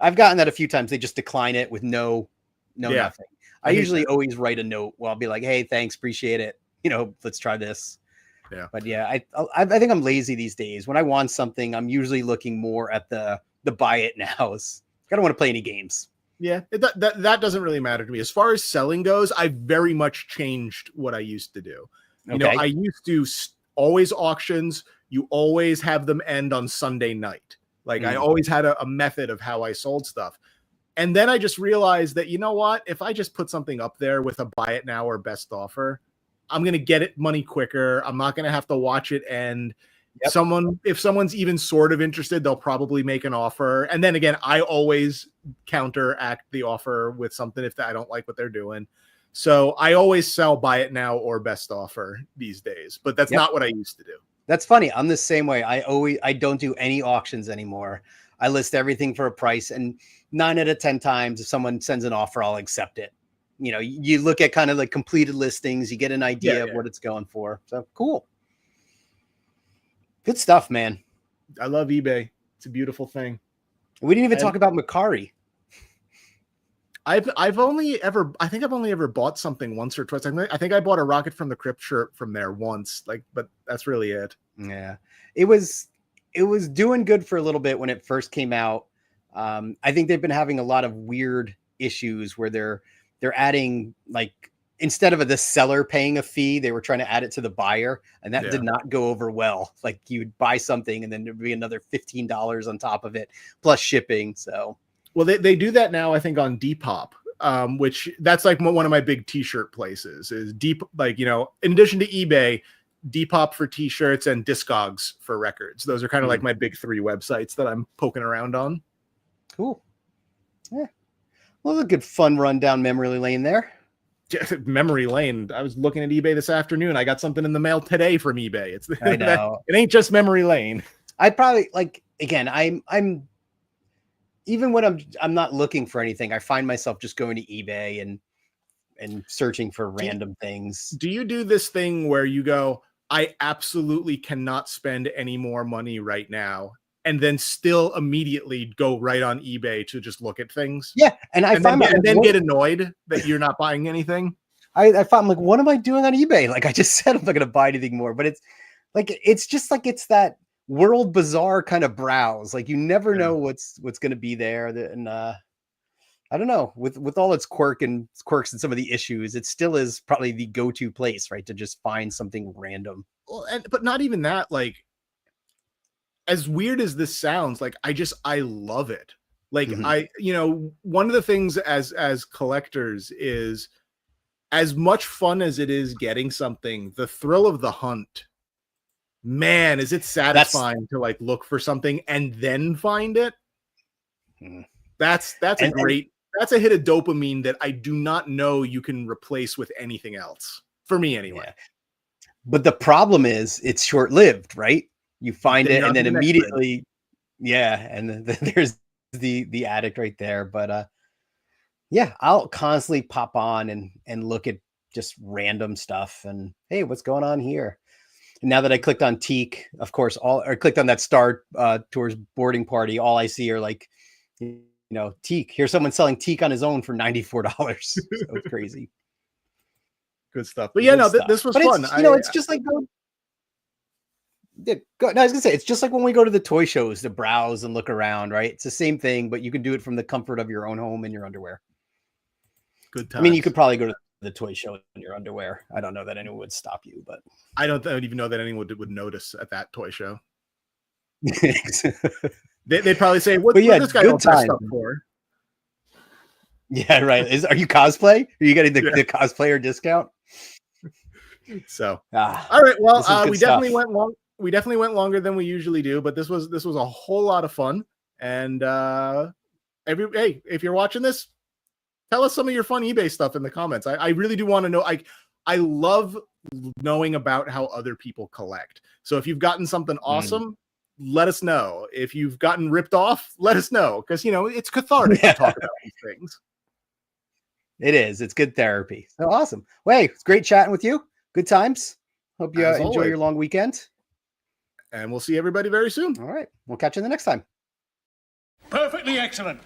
I've gotten that a few times. They just decline it with no nothing. I usually always write a note. Well, I'll be like, hey, thanks, appreciate it. Let's try this. Yeah. But yeah, I think I'm lazy these days. When I want something, I'm usually looking more at the buy it nows. I don't want to play any games. Yeah, that doesn't really matter to me. As far as selling goes, I've very much changed what I used to do. Okay. I used to always auctions. You always have them end on Sunday night. Like I always had a method of how I sold stuff. And then I just realized that, you know what, if I just put something up there with a buy it now or best offer, I'm going to get it money quicker. I'm not going to have to watch it end. Yep. If someone's even sort of interested, they'll probably make an offer. And then again, I always counteract the offer with something if I don't like what they're doing. So I always sell buy it now or best offer these days, but that's not what I used to do. That's funny. I'm the same way. I don't do any auctions anymore. I list everything for a price, and 9 out of 10 times if someone sends an offer, I'll accept it. You know, you look at kind of like completed listings, you get an idea of what it's going for. So cool. Good stuff, man. I love eBay. It's a beautiful thing. We didn't even talk about Macari. I think I've only ever bought something once or twice. I think I bought a Rocket from the Crypt shirt from there once, but that's really it. Yeah. It was doing good for a little bit when it first came out. I think they've been having a lot of weird issues where they're adding, like, instead of the seller paying a fee, they were trying to add it to the buyer, and that did not go over well. Like, you'd buy something and then there'd be another $15 on top of it plus shipping. So, well, they do that now, I think, on Depop, which that's like one of my big t-shirt places is Deep, like, you know, in addition to eBay, Depop for t-shirts and Discogs for records. Those are kind of like my big 3 websites that I'm poking around on. Cool. Yeah. Well, a good fun run down memory lane there. Memory lane. I was looking at eBay this afternoon. I got something in the mail today from eBay. I know. It ain't just memory lane. I probably, like, again, I'm even when I'm not looking for anything, I find myself just going to eBay and searching for random things. Do you do this thing where you go, I absolutely cannot spend any more money right now, and then still immediately go right on eBay to just look at things? Yeah. And then get annoyed that you're not buying anything. I found, like, what am I doing on eBay? Like, I just said I'm not going to buy anything more, but it's just like, it's that world bizarre kind of browse. Like, you never know what's going to be there. And I don't know, with all its quirks and some of the issues, it still is probably the go-to place, right, to just find something random. Well, but not even that, like, as weird as this sounds, like, I love it. Like, one of the things as collectors is, as much fun as it is getting something, the thrill of the hunt, man, is it satisfying to, like, look for something and then find it. That's a hit of dopamine that I do not know you can replace with anything else, for me anyway. Yeah. But the problem is it's short-lived, right? You find it and then immediately, and then there's the addict right there. But I'll constantly pop on and look at just random stuff and, hey, what's going on here? And now that I clicked on Teak, of course, clicked on that Star Tours boarding party, all I see are, like, you know, Teak. Here's someone selling Teak on his own for $94. So it's crazy. Good stuff. But this was fun. It's just like I was gonna say, it's just like when we go to the toy shows to browse and look around, right? It's the same thing, but you can do it from the comfort of your own home in your underwear. Good times. I mean, you could probably go to the toy show in your underwear. I don't know that anyone would stop you, but I don't even know that anyone would notice at that toy show. They'd probably say, "What this guy all dressed up for?" Yeah, right. Are you cosplay? Are you getting the cosplayer discount? So, all right. Well, we stuff. definitely went long. We definitely went longer than we usually do, but this was a whole lot of fun. And if you're watching this, tell us some of your fun eBay stuff in the comments. I really do want to know. I love knowing about how other people collect. So if you've gotten something awesome, let us know. If you've gotten ripped off, let us know, because it's cathartic to talk about these things. It is. It's good therapy. So awesome. Well, hey, it's great chatting with you. Good times. Hope you enjoy your long weekend. And we'll see everybody very soon. All right. We'll catch you the next time. Perfectly excellent.